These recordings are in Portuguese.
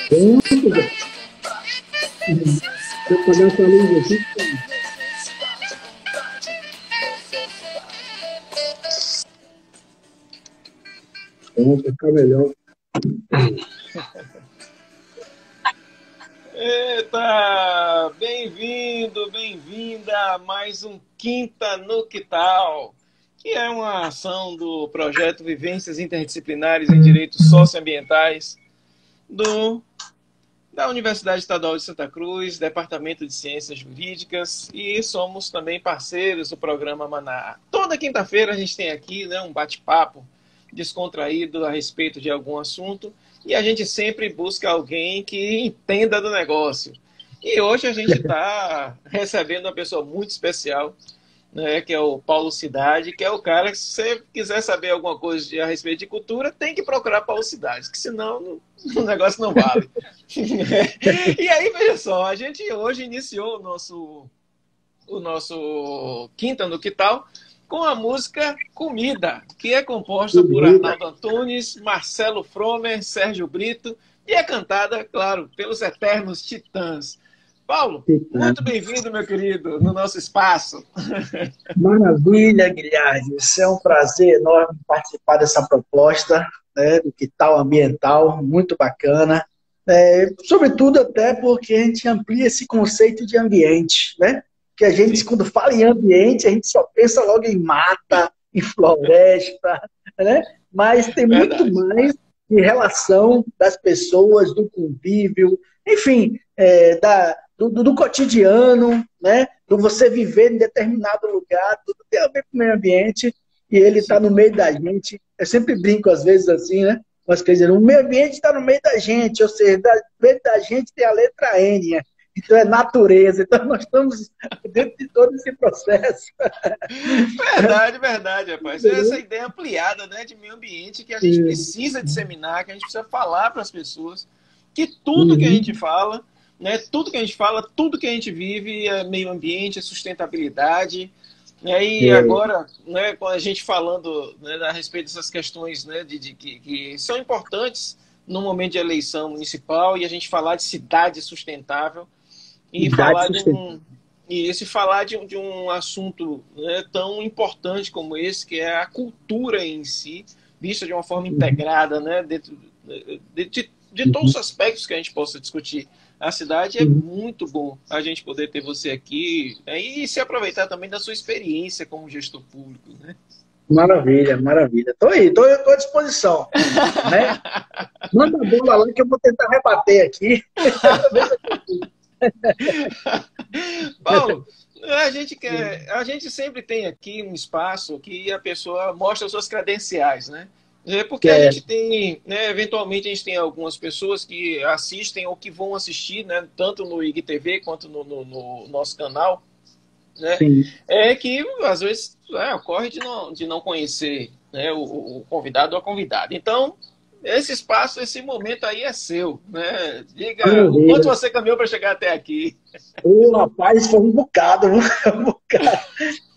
Pronto, velho. Deixa eu apagar essa luz aqui. Vamos ficar melhor. Eita! Bem-vindo, bem-vinda a mais um Quinta no Que Tal, que é uma ação do projeto Vivências Interdisciplinares em Direitos Socioambientais da Universidade Estadual de Santa Cruz, Departamento de Ciências Jurídicas, e somos também parceiros do programa Maná. Toda quinta-feira a gente tem aqui, né, um bate-papo descontraído a respeito de algum assunto, e a gente sempre busca alguém que entenda do negócio. E hoje a gente está recebendo uma pessoa muito especial, né, que é o Paulo Cidade, que é o cara que, se você quiser saber alguma coisa a respeito de cultura, tem que procurar Paulo Cidade, que senão o negócio não vale. E aí, veja só, a gente hoje iniciou o nosso Quinta no Que Tal com a música Comida, que é composta por Arnaldo Antunes, Marcelo Fromer, Sérgio Brito, e é cantada, claro, pelos eternos Titãs. Paulo, muito bem-vindo, meu querido, no nosso espaço. Maravilha, Guilherme. Isso é um prazer enorme participar dessa proposta, né, do Que Tal Ambiental, muito bacana. Sobretudo até porque a gente amplia esse conceito de ambiente, né? Que a gente, quando fala em ambiente, a gente só pensa logo em mata, em floresta, né? Mas tem muito mais em relação das pessoas, do convívio, enfim, do cotidiano, né? Do você viver em determinado lugar, tudo tem a ver com o meio ambiente, e ele está no meio da gente. Eu sempre brinco, às vezes, assim, né? Mas quer dizer, o meio ambiente está no meio da gente, ou seja, no meio da gente tem a letra N, né? Então é natureza, então nós estamos dentro de todo esse processo. Verdade, rapaz. Essa ideia ampliada, né, de meio ambiente que a gente precisa disseminar, que a gente precisa falar para as pessoas, que tudo que a gente fala, né, tudo que a gente fala, tudo que a gente vive é meio ambiente, é sustentabilidade. E agora, né, com a gente falando, né, a respeito dessas questões, né, que são importantes no momento de eleição municipal, e a gente falar de cidade sustentável, e falar de um assunto, né, tão importante como esse, que é a cultura em si, vista de uma forma integrada, né, dentro de todos os aspectos que a gente possa discutir. A cidade é muito bom a gente poder ter você aqui, né, e se aproveitar também da sua experiência como gestor público, né? Maravilha, maravilha. Estou aí, estou à disposição. Né? Manda a bola lá que eu vou tentar rebater aqui. Paulo, a gente sempre tem aqui um espaço que a pessoa mostra as suas credenciais, né? Porque a gente tem, né, eventualmente a gente tem algumas pessoas que assistem ou que vão assistir, né, tanto no IGTV quanto no nosso canal, né? Que às vezes ocorre de não conhecer, né, o convidado ou a convidada. Então, esse espaço, esse momento aí é seu, né? Diga o quanto você caminhou para chegar até aqui. Rapaz, foi um bocado, um bocado.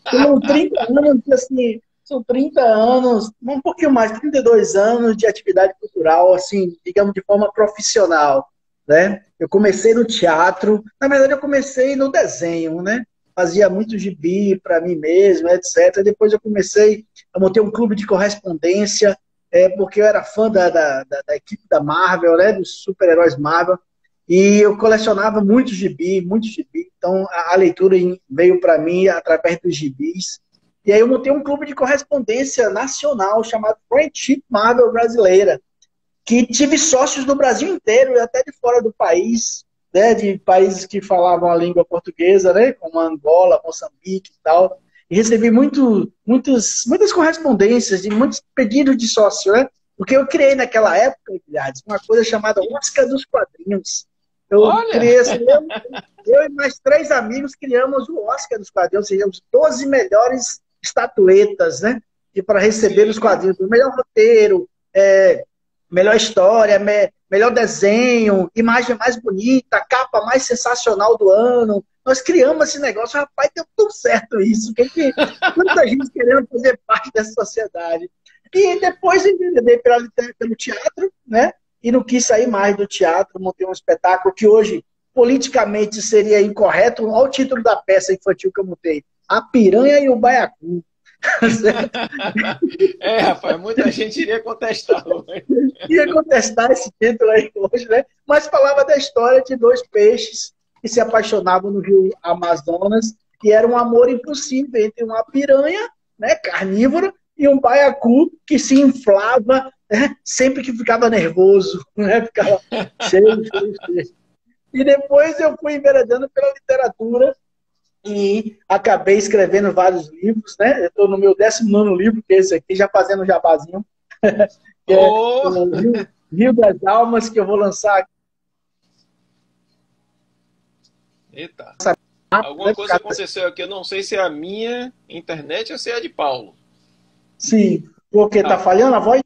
São 30 anos, assim, são 30 anos, um pouquinho mais, 32 anos de atividade cultural, assim, digamos, de forma profissional, né? Eu comecei no teatro, na verdade eu comecei no desenho, né? Fazia muito gibi para mim mesmo, etc. Depois eu comecei a montar um clube de correspondência, porque eu era fã da equipe da Marvel, né, dos super-heróis Marvel, e eu colecionava muito gibi. Então a leitura veio para mim através dos gibis. E aí eu montei um clube de correspondência nacional chamado Friendship Marvel Brasileira, que tive sócios do Brasil inteiro e até de fora do país, né, de países que falavam a língua portuguesa, né, como Angola, Moçambique e tal. E recebi muitas correspondências e muitos pedidos de sócio, né? Porque eu criei naquela época, uma coisa chamada Oscar dos Quadrinhos. Criei assim, eu e mais 3 amigos criamos o Oscar dos Quadrinhos, ou seja, os 12 melhores estatuetas, né? E para receber os quadrinhos, o melhor roteiro, melhor história, melhor desenho, imagem mais bonita, capa mais sensacional do ano. Nós criamos esse negócio, rapaz, deu tudo certo isso. Muita gente querendo fazer parte dessa sociedade. E depois eu enveredei pelo teatro, né? e não quis sair mais do teatro, montei um espetáculo que hoje, politicamente, seria incorreto. Olha o título da peça infantil que eu montei: A Piranha e o Baiacu. É, rapaz, muita gente iria contestar hoje. Ia contestar esse título aí hoje, né? Mas falava da história de dois peixes que se apaixonavam no rio Amazonas, e era um amor impossível entre uma piranha, né, carnívora, e um baiacu que se inflava, né, sempre que ficava nervoso, né, ficava cheio, cheio, cheio. E depois eu fui enveredando pela literatura e acabei escrevendo vários livros, né? Eu estou no meu 19º livro, que é esse aqui, já fazendo um jabazinho, que é o Rio das Almas, que eu vou lançar. Eita. Alguma coisa aconteceu aqui, eu não sei se é a minha internet ou se é a de Paulo. Sim, porque tá falhando a voz?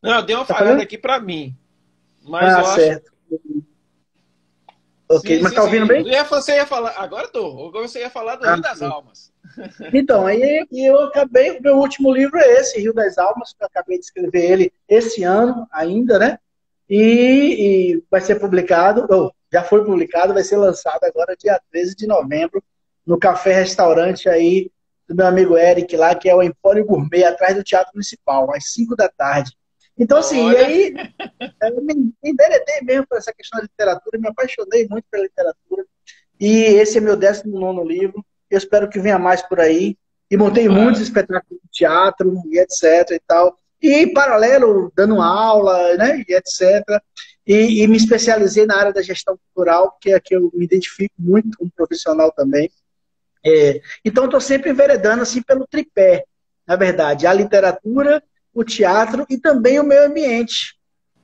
Não, deu uma falhada aqui para mim. Mas eu certo. Ok, sim, mas tá ouvindo bem? Você ia falar, agora tô. Agora você ia falar do Rio das Almas. Então, aí eu acabei, o meu último livro é esse, Rio das Almas, que eu acabei de escrever ele esse ano ainda, né? E vai ser publicado, ou já foi publicado, vai ser lançado agora dia 13 de novembro, no Café Restaurante aí do meu amigo Eric lá, que é o Empório Gourmet, atrás do Teatro Municipal, às 5 da tarde. Então, assim, e aí eu me enveredei mesmo por essa questão da literatura, me apaixonei muito pela literatura, e esse é meu 19º livro. Eu espero que venha mais por aí. E montei muitos espetáculos de teatro, e etc. e tal. E, em paralelo, dando aula, né, e etc. E me especializei na área da gestão cultural, que é a que eu me identifico muito como profissional também. Então, estou sempre enveredando assim, pelo tripé, na verdade. A literatura, o teatro e também o meio ambiente.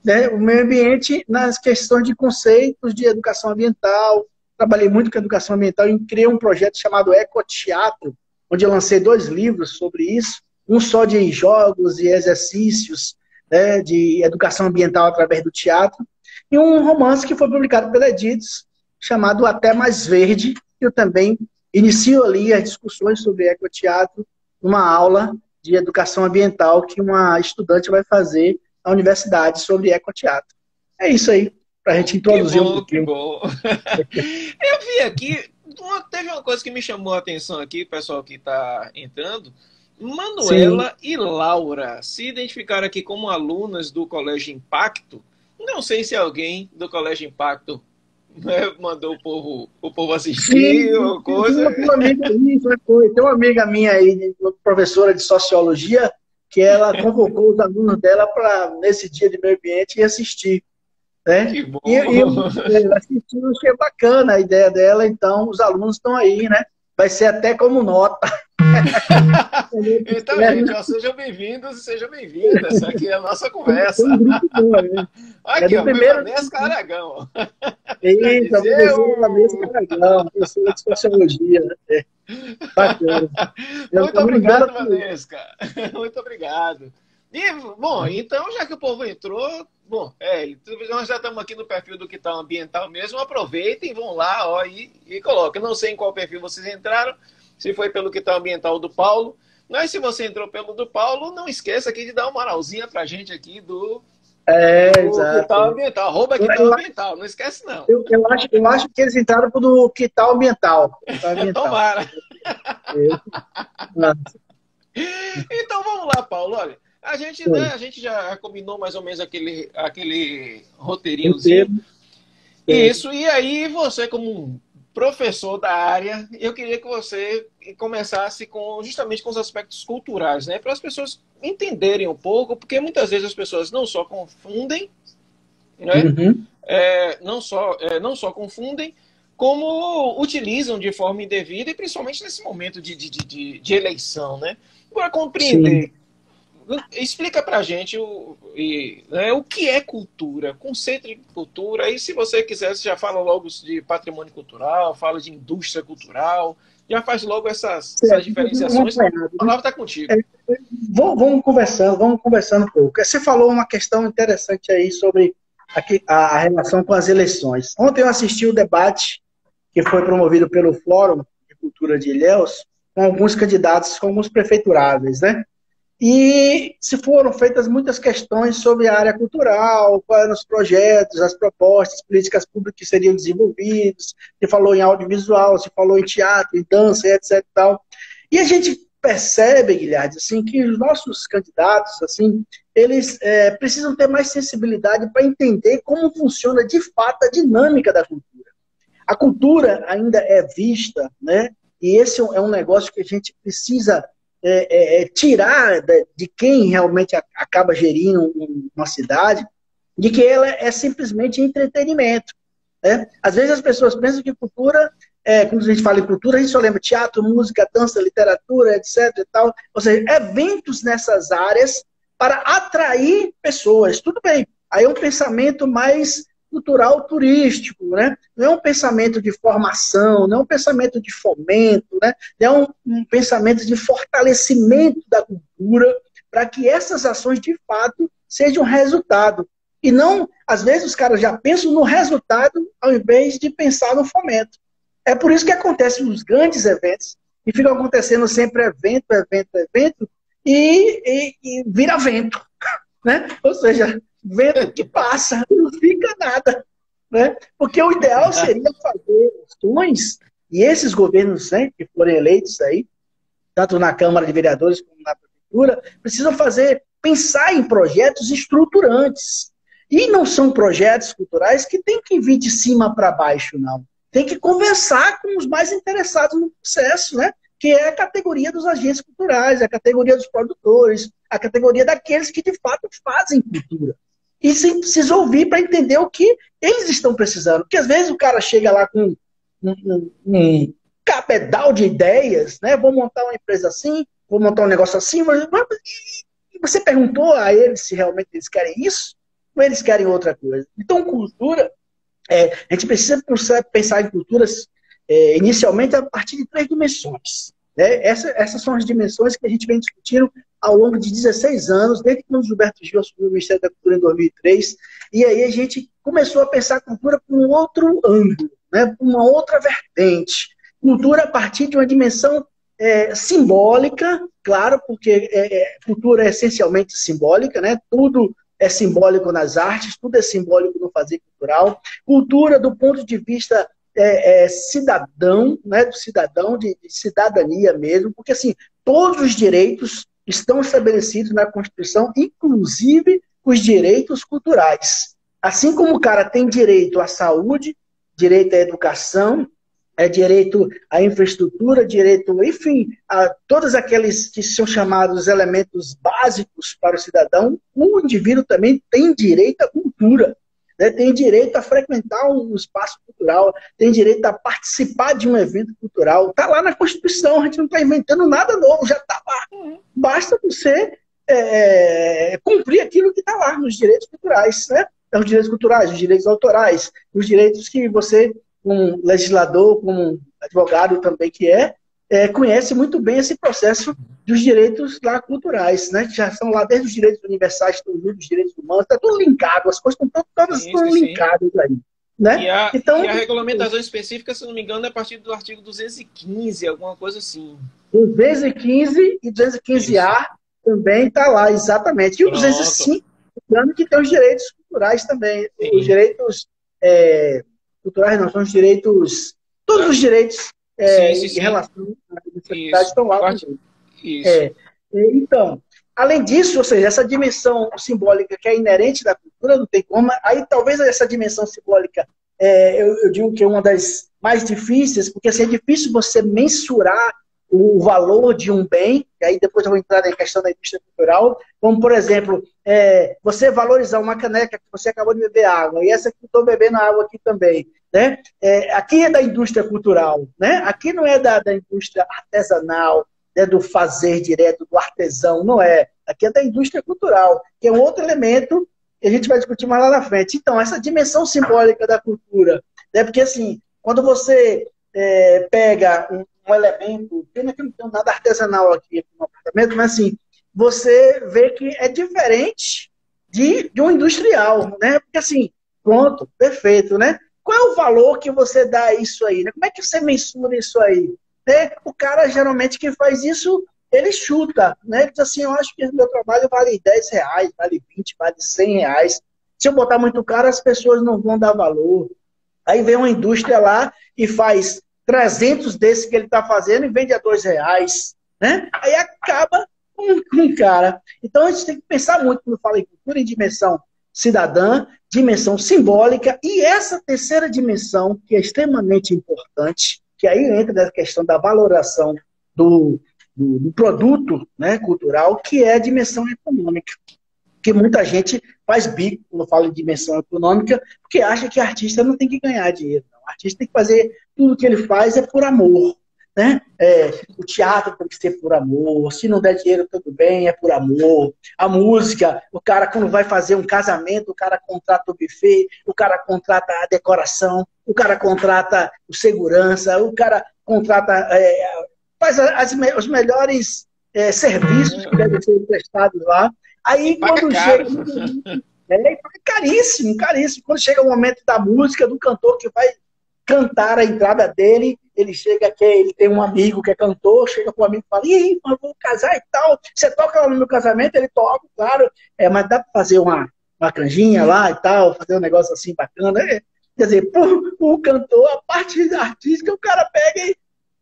Né? O meio ambiente nas questões de conceitos de educação ambiental. Trabalhei muito com educação ambiental e criei um projeto chamado Ecoteatro, onde eu lancei 2 livros sobre isso, um só de jogos e exercícios, né, de educação ambiental através do teatro, e um romance que foi publicado pela Editos, chamado Até Mais Verde, que eu também inicio ali as discussões sobre ecoteatro, uma aula de educação ambiental que uma estudante vai fazer na universidade sobre ecoteatro. É isso aí, para a gente introduzir um pouquinho. Que bom. Eu vi aqui, teve uma coisa que me chamou a atenção aqui, pessoal que está entrando. Manuela Sim. e Laura se identificaram aqui como alunas do Colégio Impacto. Não sei se alguém do Colégio Impacto, né, mandou o povo assistir. Sim, ou coisa. Tem uma amiga minha aí, professora de sociologia, que ela convocou os alunos dela para, nesse dia de meio ambiente, ir assistir. Né? Que bom. E eu assisti, achei bacana a ideia dela, então os alunos estão aí, né? Vai ser até como nota. Então, gente, ó, sejam bem-vindos e sejam bem-vindas. Essa aqui é a nossa conversa. Aqui, ó, primeiro Vanessa Aragão. Isso, a Vanessa Aragão, professora de sociologia. Bacana. Muito obrigado, Vanessa. Muito obrigado. E, bom, então, já que o povo entrou, nós já estamos aqui no perfil do Quintal Ambiental mesmo, aproveitem, vão lá, ó, e coloquem. Eu não sei em qual perfil vocês entraram, se foi pelo Quintal Ambiental do Paulo, mas se você entrou pelo do Paulo, não esqueça aqui de dar uma moralzinha pra gente aqui do Quintal Ambiental, @QuintalAmbiental, não esquece não. Eu acho que eles entraram pro Quintal Ambiental. Tomara. Então vamos lá, Paulo, olha. A gente já combinou mais ou menos aquele roteirinhozinho. Isso, e aí você, como um professor da área, eu queria que você começasse justamente com os aspectos culturais, né? Para as pessoas entenderem um pouco, porque muitas vezes as pessoas não só confundem, né? Não só confundem, como utilizam de forma indevida, e principalmente nesse momento de eleição, né? Para compreender. Sim. Explica pra gente o que é cultura, conceito de cultura, e se você quiser, você já fala logo de patrimônio cultural, fala de indústria cultural, já faz logo essas diferenciações. A palavra está contigo. Vamos conversando um pouco. Você falou uma questão interessante aí sobre a relação com as eleições. Ontem eu assisti o debate que foi promovido pelo Fórum de Cultura de Ilhéus, com alguns candidatos como os prefeituráveis, né? e se foram feitas muitas questões sobre a área cultural, quais eram os projetos, as propostas, políticas públicas que seriam desenvolvidos, se falou em audiovisual, se falou em teatro, em dança, etc. E tal. E a gente percebe, Guilherme, assim, que os nossos candidatos, assim, eles precisam ter mais sensibilidade para entender como funciona de fato a dinâmica da cultura. A cultura ainda é vista, né? E esse é um negócio que a gente precisa tirar de quem realmente acaba gerindo uma cidade, de que ela é simplesmente entretenimento. Né? Às vezes as pessoas pensam que cultura, quando a gente fala em cultura, a gente só lembra teatro, música, dança, literatura, etc. E tal. Ou seja, eventos nessas áreas para atrair pessoas. Tudo bem, aí é um pensamento mais cultural turístico, né? Não é um pensamento de formação, não é um pensamento de fomento, né? Não é um pensamento de fortalecimento da cultura para que essas ações, de fato, sejam resultado. E não, às vezes, os caras já pensam no resultado ao invés de pensar no fomento. É por isso que acontecem os grandes eventos, e ficam acontecendo sempre evento, e vira vento, né? Ou seja, vento que passa, não fica nada, né? Porque o ideal seria fazer ações, e esses governos, né, que forem eleitos aí, tanto na Câmara de Vereadores como na Prefeitura, precisam pensar em projetos estruturantes. E não são projetos culturais que tem que vir de cima para baixo, não. Tem que conversar com os mais interessados no processo, né? Que é a categoria dos agentes culturais, a categoria dos produtores, a categoria daqueles que, de fato, fazem cultura. E você precisa ouvir para entender o que eles estão precisando. Porque, às vezes, o cara chega lá com um cabedal de ideias, né? Vou montar uma empresa assim, vou montar um negócio assim. E você perguntou a eles se realmente eles querem isso ou eles querem outra coisa? Então, cultura, a gente precisa pensar em culturas inicialmente a partir de 3 dimensões. Né? Essas são as dimensões que a gente vem discutindo ao longo de 16 anos, desde quando o Gilberto Gil assumiu o Ministério da Cultura em 2003, e aí a gente começou a pensar a cultura por um outro ângulo, né? Por uma outra vertente. Cultura a partir de uma dimensão simbólica, claro, porque cultura é essencialmente simbólica, né? Tudo é simbólico nas artes, tudo é simbólico no fazer cultural. Cultura do ponto de vista cidadão, né, do cidadão, de cidadania mesmo, porque assim, todos os direitos estão estabelecidos na Constituição, inclusive os direitos culturais. Assim como o cara tem direito à saúde, direito à educação, direito à infraestrutura, direito, enfim, a todos aqueles que são chamados elementos básicos para o cidadão, o indivíduo também tem direito à cultura. Né, tem direito a frequentar um espaço cultural, tem direito a participar de um evento cultural. Está lá na Constituição, a gente não está inventando nada novo, já está lá. Basta você cumprir aquilo que está lá nos direitos culturais. Né? Então, os direitos culturais, os direitos autorais, os direitos que você, como legislador, como advogado também que conhece muito bem esse processo dos direitos lá culturais, né? Que já são lá desde os direitos universais, os direitos humanos, está tudo linkado, as coisas estão todas linkadas aí. Né? E a então, regulamentação específica, se não me engano, é a partir do artigo 215, alguma coisa assim. 215 e 215A também está lá, exatamente. E o 205, que tem os direitos culturais também. Sim. Os direitos culturais não, são os direitos, todos os direitos em relação à diversidade estão lá também. Isso. Então, além disso, ou seja, essa dimensão simbólica que é inerente da cultura, não tem como. Aí talvez essa dimensão simbólica, eu digo que é uma das mais difíceis, porque assim, é difícil você mensurar o valor de um bem, e aí depois eu vou entrar na questão da indústria cultural, como, por exemplo, você valorizar uma caneca que você acabou de beber água, e essa que eu estou bebendo água aqui também. Né? Aqui é da indústria cultural, né? Aqui não é da indústria artesanal, do fazer direto, do artesão, não é. Aqui é da indústria cultural, que é um outro elemento que a gente vai discutir mais lá na frente. Então, essa dimensão simbólica da cultura, né? Porque assim, quando você pega um elemento, pena que não tem nada artesanal aqui no apartamento, mas assim, você vê que é diferente de um industrial, né? Porque assim, pronto, perfeito, né? Qual é o valor que você dá a isso aí? Né? Como é que você mensura isso aí? O cara, geralmente, que faz isso, ele chuta, né? Ele diz assim, eu acho que o meu trabalho vale R$ 10, vale 20, vale R$ 100. Se eu botar muito caro, as pessoas não vão dar valor. Aí vem uma indústria lá e faz 300 desses que ele está fazendo e vende a R$ 2, né? Aí acaba com o cara. Então a gente tem que pensar muito quando fala em cultura em dimensão cidadã, dimensão simbólica e essa terceira dimensão que é extremamente importante, que aí entra na questão da valoração do produto, né, cultural, que é a dimensão econômica. Porque muita gente faz bico quando fala em dimensão econômica, porque acha que artista não tem que ganhar dinheiro. Não. O artista tem que fazer tudo que ele faz é por amor. Né? O teatro tem que ser por amor, se não der dinheiro, tudo bem, é por amor. A música, o cara quando vai fazer um casamento, o cara contrata o buffet, o cara contrata a decoração, o cara contrata o segurança, o cara contrata, faz os melhores serviços que devem ser prestados lá. Aí quando chega... É caríssimo, caríssimo. Quando chega o momento da música, do cantor que vai cantar a entrada dele, ele chega que ele tem um amigo que é cantor, chega com um amigo e fala, e aí, vou casar e tal, você toca lá no meu casamento? Ele toca, claro, mas dá para fazer uma canjinha lá e tal, fazer um negócio assim bacana. Quer dizer, o cantor, a parte artística, o cara pega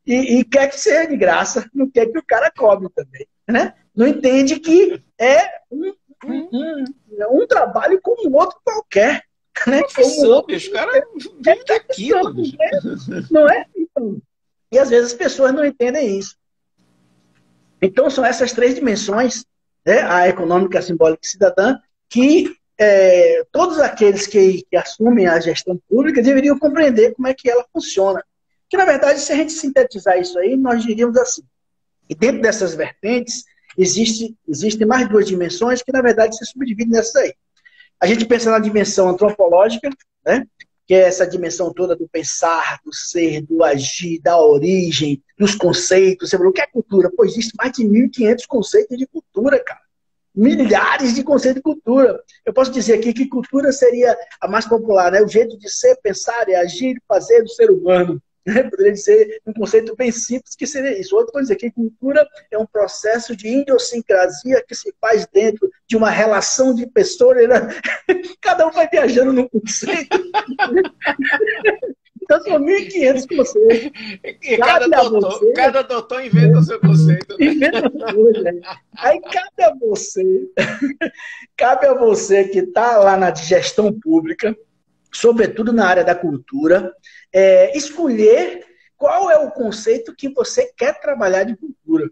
e quer que seja de graça, não quer que o cara cobre também, né? Não entende que é um trabalho como outro qualquer. Né? Profissão, bicho, o cara vive daquilo. Não é? Então, e às vezes as pessoas não entendem isso. Então são essas três dimensões, né? A econômica, a simbólica e a cidadã, que todos aqueles que assumem a gestão pública deveriam compreender como é que ela funciona. Que, na verdade, se a gente sintetizar isso aí, nós diríamos assim, e dentro dessas vertentes, existem mais duas dimensões que, na verdade, se subdividem nessas aí. A gente pensa na dimensão antropológica, né? Que é essa dimensão toda do pensar, do ser, do agir, da origem, dos conceitos. Você falou, o que é cultura? Pô, existe mais de 1.500 conceitos de cultura, cara. Milhares de conceitos de cultura. Eu posso dizer aqui que cultura seria a mais popular, né? O jeito de ser, pensar e agir e fazer do ser humano. Poderia dizer um conceito bem simples que seria isso. Outro pode dizer que cultura é um processo de idiosincrasia que se faz dentro de uma relação de pessoas. Né? Cada um vai viajando num conceito. Então são 1.500 conceitos. E cada doutor inventa o seu conceito. Né? Inventa coisa. Aí cabe a você que está lá na gestão pública, sobretudo na área da cultura, escolher qual é o conceito que você quer trabalhar de cultura.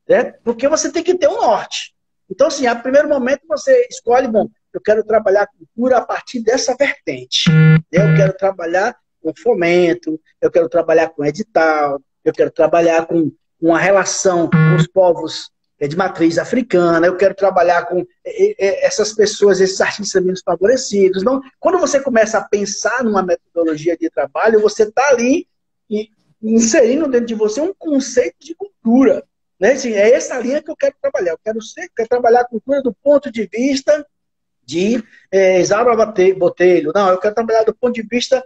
Né? Porque você tem que ter um norte. Então, assim, a primeiro momento você escolhe, bom, eu quero trabalhar a cultura a partir dessa vertente. Eu quero trabalhar com fomento, eu quero trabalhar com edital, eu quero trabalhar com uma relação com os povos de matriz africana, eu quero trabalhar com essas pessoas, esses artistas menos favorecidos. Então, quando você começa a pensar numa metodologia de trabalho, você está ali inserindo dentro de você um conceito de cultura. Né? Assim, é essa linha que eu quero trabalhar. Eu quero trabalhar a cultura do ponto de vista de Isaura Botelho. Não, eu quero trabalhar do ponto de vista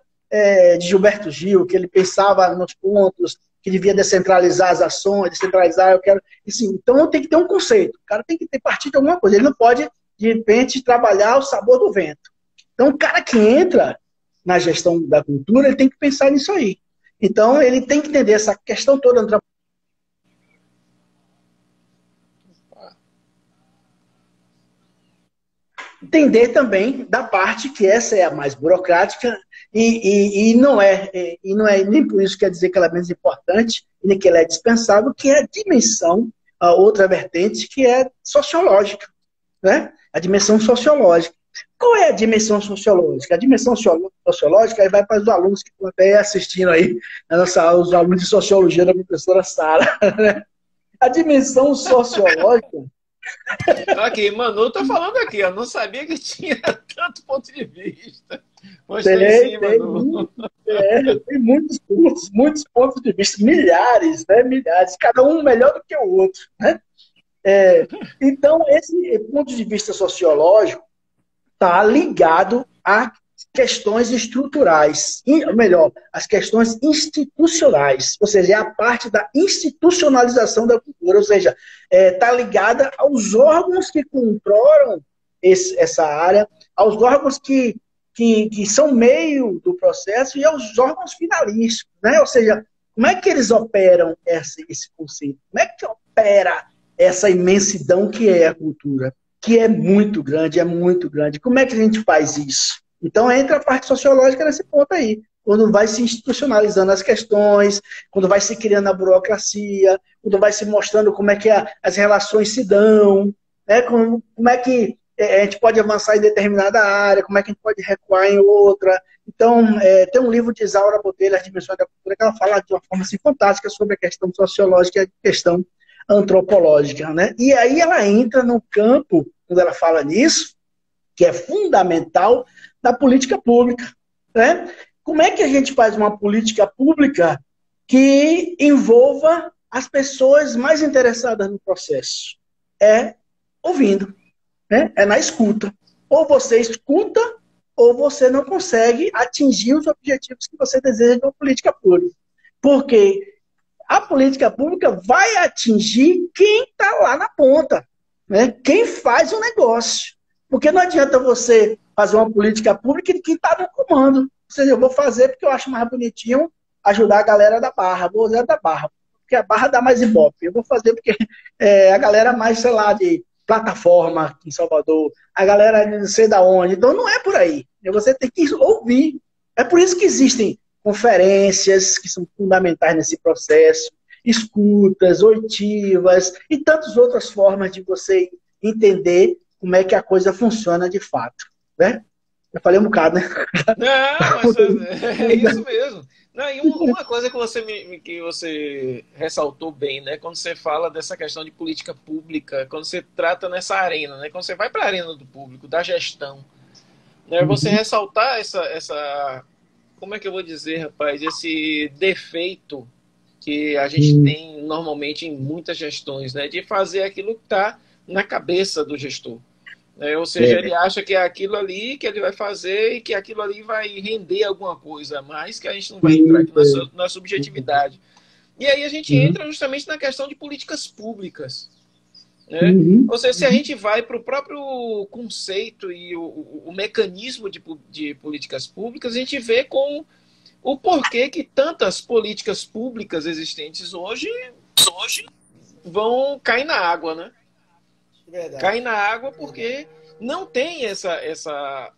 de Gilberto Gil, que ele pensava nos pontos, que devia descentralizar as ações, descentralizar, eu quero... Assim, então eu tenho que ter um conceito. O cara tem que ter partido de alguma coisa. Ele não pode, de repente, trabalhar o sabor do vento. Então o cara que entra na gestão da cultura, ele tem que pensar nisso aí. Então ele tem que entender essa questão toda. Entender também da parte que essa é a mais burocrática e não é nem por isso quer dizer que ela é menos importante, nem que ela é dispensável, que é a dimensão, a outra vertente, que é sociológica, né? A dimensão sociológica. Qual é a dimensão sociológica? A dimensão sociológica aí vai para os alunos que estão até assistindo aí, os alunos de sociologia da professora Sara. A dimensão sociológica... Aqui, Manu tá falando aqui, eu não sabia que tinha tanto ponto de vista. Tem muitos pontos de vista, milhares, né? Milhares, cada um melhor do que o outro. Né? Então, esse ponto de vista sociológico está ligado à questões estruturais, melhor, as questões institucionais, ou seja, é a parte da institucionalização da cultura, ou seja, está ligada aos órgãos que controlam essa área, aos órgãos que são meio do processo e aos órgãos finalísticos, né? Ou seja, como é que eles operam esse conceito? Como é que opera essa imensidão que é a cultura? Que é muito grande, é muito grande. Como é que a gente faz isso? Então entra a parte sociológica nesse ponto aí. Quando vai se institucionalizando as questões, quando vai se criando a burocracia, quando vai se mostrando como é que as relações se dão, né? Como é que a gente pode avançar em determinada área, como é que a gente pode recuar em outra. Então, tem um livro de Isaura Botelho, As Dimensões da Cultura, que ela fala de uma forma assim, fantástica sobre a questão sociológica e a questão antropológica, né? E aí ela entra no campo, quando ela fala nisso, que é fundamental, da política pública, né? Como é que a gente faz uma política pública que envolva as pessoas mais interessadas no processo? É ouvindo, né? É na escuta. Ou você escuta, ou você não consegue atingir os objetivos que você deseja de uma política pública. Porque a política pública vai atingir quem está lá na ponta, né? Quem faz o negócio. Porque não adianta você fazer uma política pública de quem está no comando. Ou seja, eu vou fazer porque eu acho mais bonitinho ajudar a galera da Barra, vou usar da Barra, porque a Barra dá mais ibope. Eu vou fazer porque a galera mais, sei lá, de plataforma aqui em Salvador, a galera não sei da onde. Então não é por aí. Você tem que ouvir. É por isso que existem conferências que são fundamentais nesse processo, escutas, oitivas e tantas outras formas de você entender como é que a coisa funciona de fato, né? Eu falei um bocado, né? Não, mas é isso mesmo. Não, e uma coisa que você ressaltou bem, né? Quando você fala dessa questão de política pública, quando você trata nessa arena, né? Quando você vai para a arena do público, da gestão, né? Você ressaltar essa, como é que eu vou dizer, rapaz, esse defeito que a gente tem normalmente em muitas gestões, né? De fazer aquilo que está na cabeça do gestor. Ou seja, ele acha que é aquilo ali que ele vai fazer e que aquilo ali vai render alguma coisa a mais, que a gente não vai entrar aqui na subjetividade. E aí a gente entra justamente na questão de políticas públicas. Né? Ou seja, se a gente vai para o próprio conceito e o mecanismo de políticas públicas, a gente vê com o porquê que tantas políticas públicas existentes hoje vão cair na água, né? Verdade. Cai na água porque não tem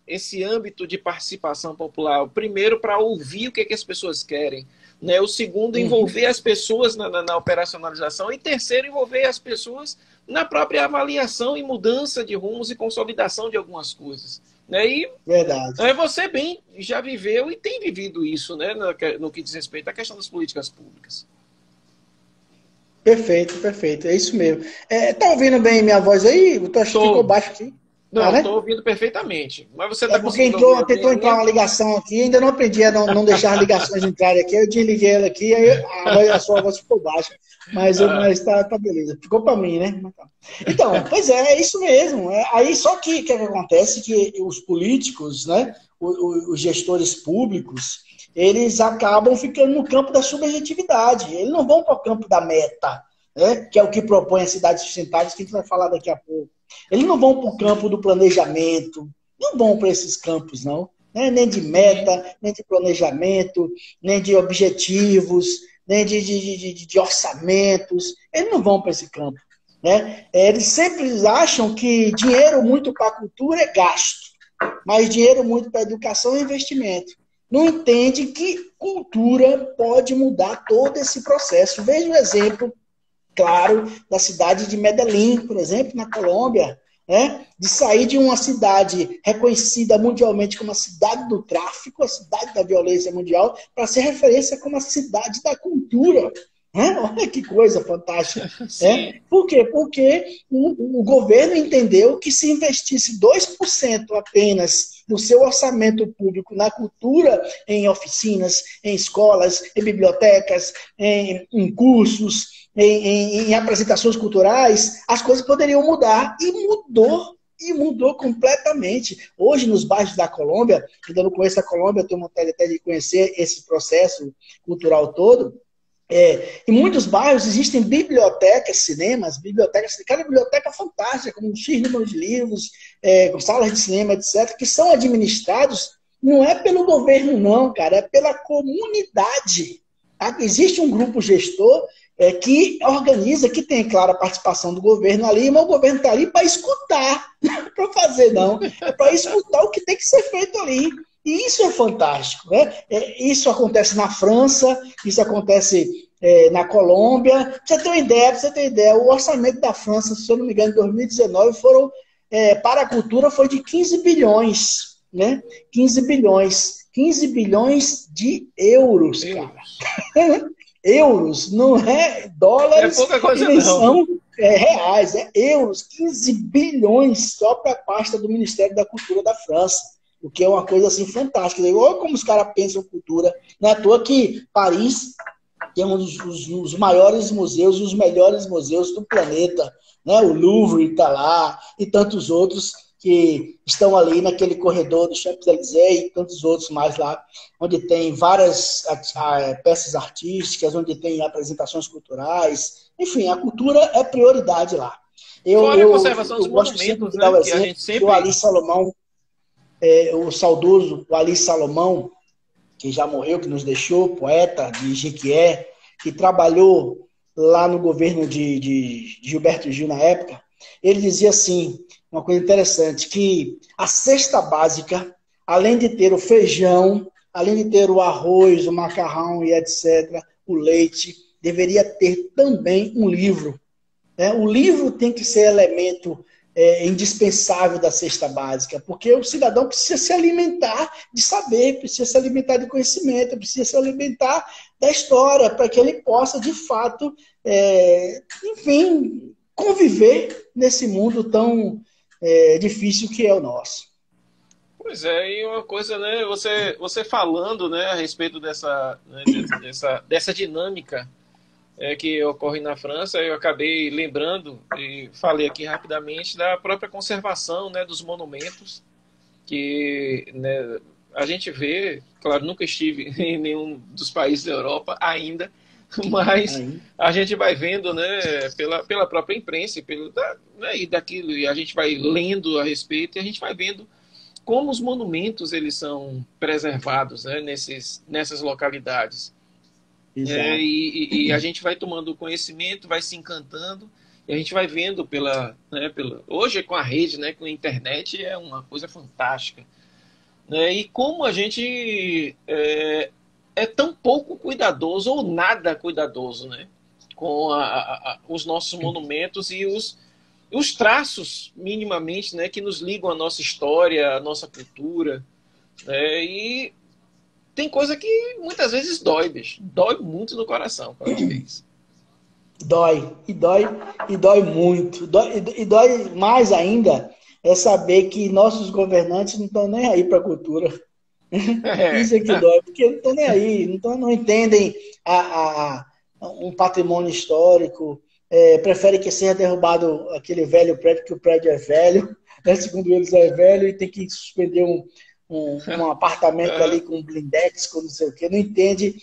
esse âmbito de participação popular. O primeiro, para ouvir o que as pessoas querem. Né? O segundo, envolver as pessoas na operacionalização. E terceiro, envolver as pessoas na própria avaliação e mudança de rumos e consolidação de algumas coisas. Né? E verdade. Você bem já viveu e tem vivido isso, né? No que diz respeito à questão das políticas públicas. Perfeito, perfeito. É isso mesmo. Tá ouvindo bem minha voz aí? Eu acho que ficou baixo aqui. Não, estou ouvindo perfeitamente. Mas você está conseguindo ouvir? Tentou entrar uma ligação aqui, ainda não aprendi a não deixar as ligações entrarem aqui. Eu desliguei ela aqui, aí a sua voz ficou baixa. Mas tá beleza. Ficou para mim, né? Então, pois é isso mesmo. Aí só que o que acontece que os políticos, né, os gestores públicos, eles acabam ficando no campo da subjetividade. Eles não vão para o campo da meta, né? Que é o que propõe as cidades sustentáveis, que a gente vai falar daqui a pouco. Eles não vão para o campo do planejamento, não vão para esses campos, não. Né? Nem de meta, nem de planejamento, nem de objetivos, nem de orçamentos. Eles não vão para esse campo. Né? Eles sempre acham que dinheiro muito para a cultura é gasto, mas dinheiro muito para a educação é investimento. Não entende que cultura pode mudar todo esse processo. Veja o exemplo, claro, da cidade de Medellín, por exemplo, na Colômbia, né? De sair de uma cidade reconhecida mundialmente como a cidade do tráfico, a cidade da violência mundial, para ser referência como a cidade da cultura. Olha que coisa fantástica. Por quê? Porque o governo entendeu que se investisse 2% apenas do seu orçamento público na cultura, em oficinas, em escolas, em bibliotecas, em cursos, em apresentações culturais, as coisas poderiam mudar. E mudou. e mudou completamente. Hoje, nos bairros da Colômbia, ainda não conheço a Colômbia, tenho vontade até de conhecer esse processo cultural todo. Em muitos bairros existem bibliotecas, cinemas, bibliotecas, cada biblioteca fantástica, com um X número de livros, com salas de cinema, etc., que são administrados, não é pelo governo, não, cara, é pela comunidade. Tá? Existe um grupo gestor que organiza, que tem, claro, a participação do governo ali, mas o governo está ali para escutar, não é para fazer, não. É para escutar o que tem que ser feito ali. E isso é fantástico, né? Isso acontece na França, isso acontece na Colômbia. Pra você ter ideia, o orçamento da França, se eu não me engano, em 2019, para a cultura foi de 15 bilhões, né? 15 bilhões. 15 bilhões de euros, cara. Euros, não é dólares, é pouca coisa, e nem não. são reais, é euros. 15 bilhões só para a pasta do Ministério da Cultura da França. O que é uma coisa assim fantástica. Olha como os caras pensam cultura. Não é à toa que Paris é um dos maiores museus e os melhores museus do planeta. Né? O Louvre está lá e tantos outros que estão ali naquele corredor do Champs-Élysées e tantos outros mais lá, onde tem várias peças artísticas, onde tem apresentações culturais. Enfim, a cultura é prioridade lá. Fora a conservação dos gosto sempre monumentos, de dar o né? Que a exemplo gente sempre... do Ali Salomão, o saudoso Ali Salomão, que já morreu, que nos deixou, poeta de Jequié, que trabalhou lá no governo de Gilberto Gil na época. Ele dizia assim, uma coisa interessante, que a cesta básica, além de ter o feijão, além de ter o arroz, o macarrão e etc., o leite, deveria ter também um livro. Né? O livro tem que ser elemento indispensável da cesta básica, porque o cidadão precisa se alimentar de saber, precisa se alimentar de conhecimento, precisa se alimentar da história, para que ele possa, de fato, enfim, conviver nesse mundo tão difícil que é o nosso. Pois é, e uma coisa, né, você falando, né, a respeito dessa dinâmica que ocorre na França, eu acabei lembrando, e falei aqui rapidamente, da própria conservação, né, dos monumentos, que, né, a gente vê, claro, nunca estive em nenhum dos países da Europa ainda, mas a gente vai vendo, né, pela própria imprensa, né, e daquilo, e a gente vai lendo a respeito, e a gente vai vendo como os monumentos eles são preservados, né, nessas localidades. E a gente vai tomando conhecimento, vai se encantando, e a gente vai vendo hoje com a rede, né, com a internet, é uma coisa fantástica. Né, e como a gente é tão pouco cuidadoso, ou nada cuidadoso, né, com os nossos monumentos e os traços, minimamente, né, que nos ligam à nossa história, à nossa cultura. E tem coisa que muitas vezes dói, bicho. Dói muito no coração quando a gente vê isso. Dói muito. E dói mais ainda saber que nossos governantes não estão nem aí para a cultura. Isso é que dói, porque não estão nem aí, não entendem um patrimônio histórico, preferem que seja derrubado aquele velho prédio, porque o prédio é velho, né? Segundo eles é velho, e tem que suspender um apartamento ali com blindex, com não sei o quê, não entende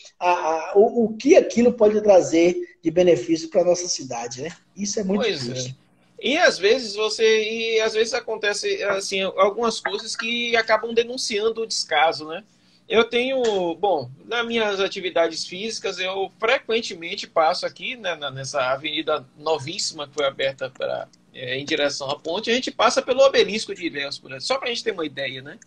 o que aquilo pode trazer de benefício para a nossa cidade, né? Isso é muito triste. E às vezes acontece assim, algumas coisas que acabam denunciando o descaso, né? Eu tenho, nas minhas atividades físicas, eu frequentemente passo aqui, né, nessa avenida novíssima que foi aberta em direção à ponte, a gente passa pelo obelisco de Ilhéus, por exemplo, só para a gente ter uma ideia, né?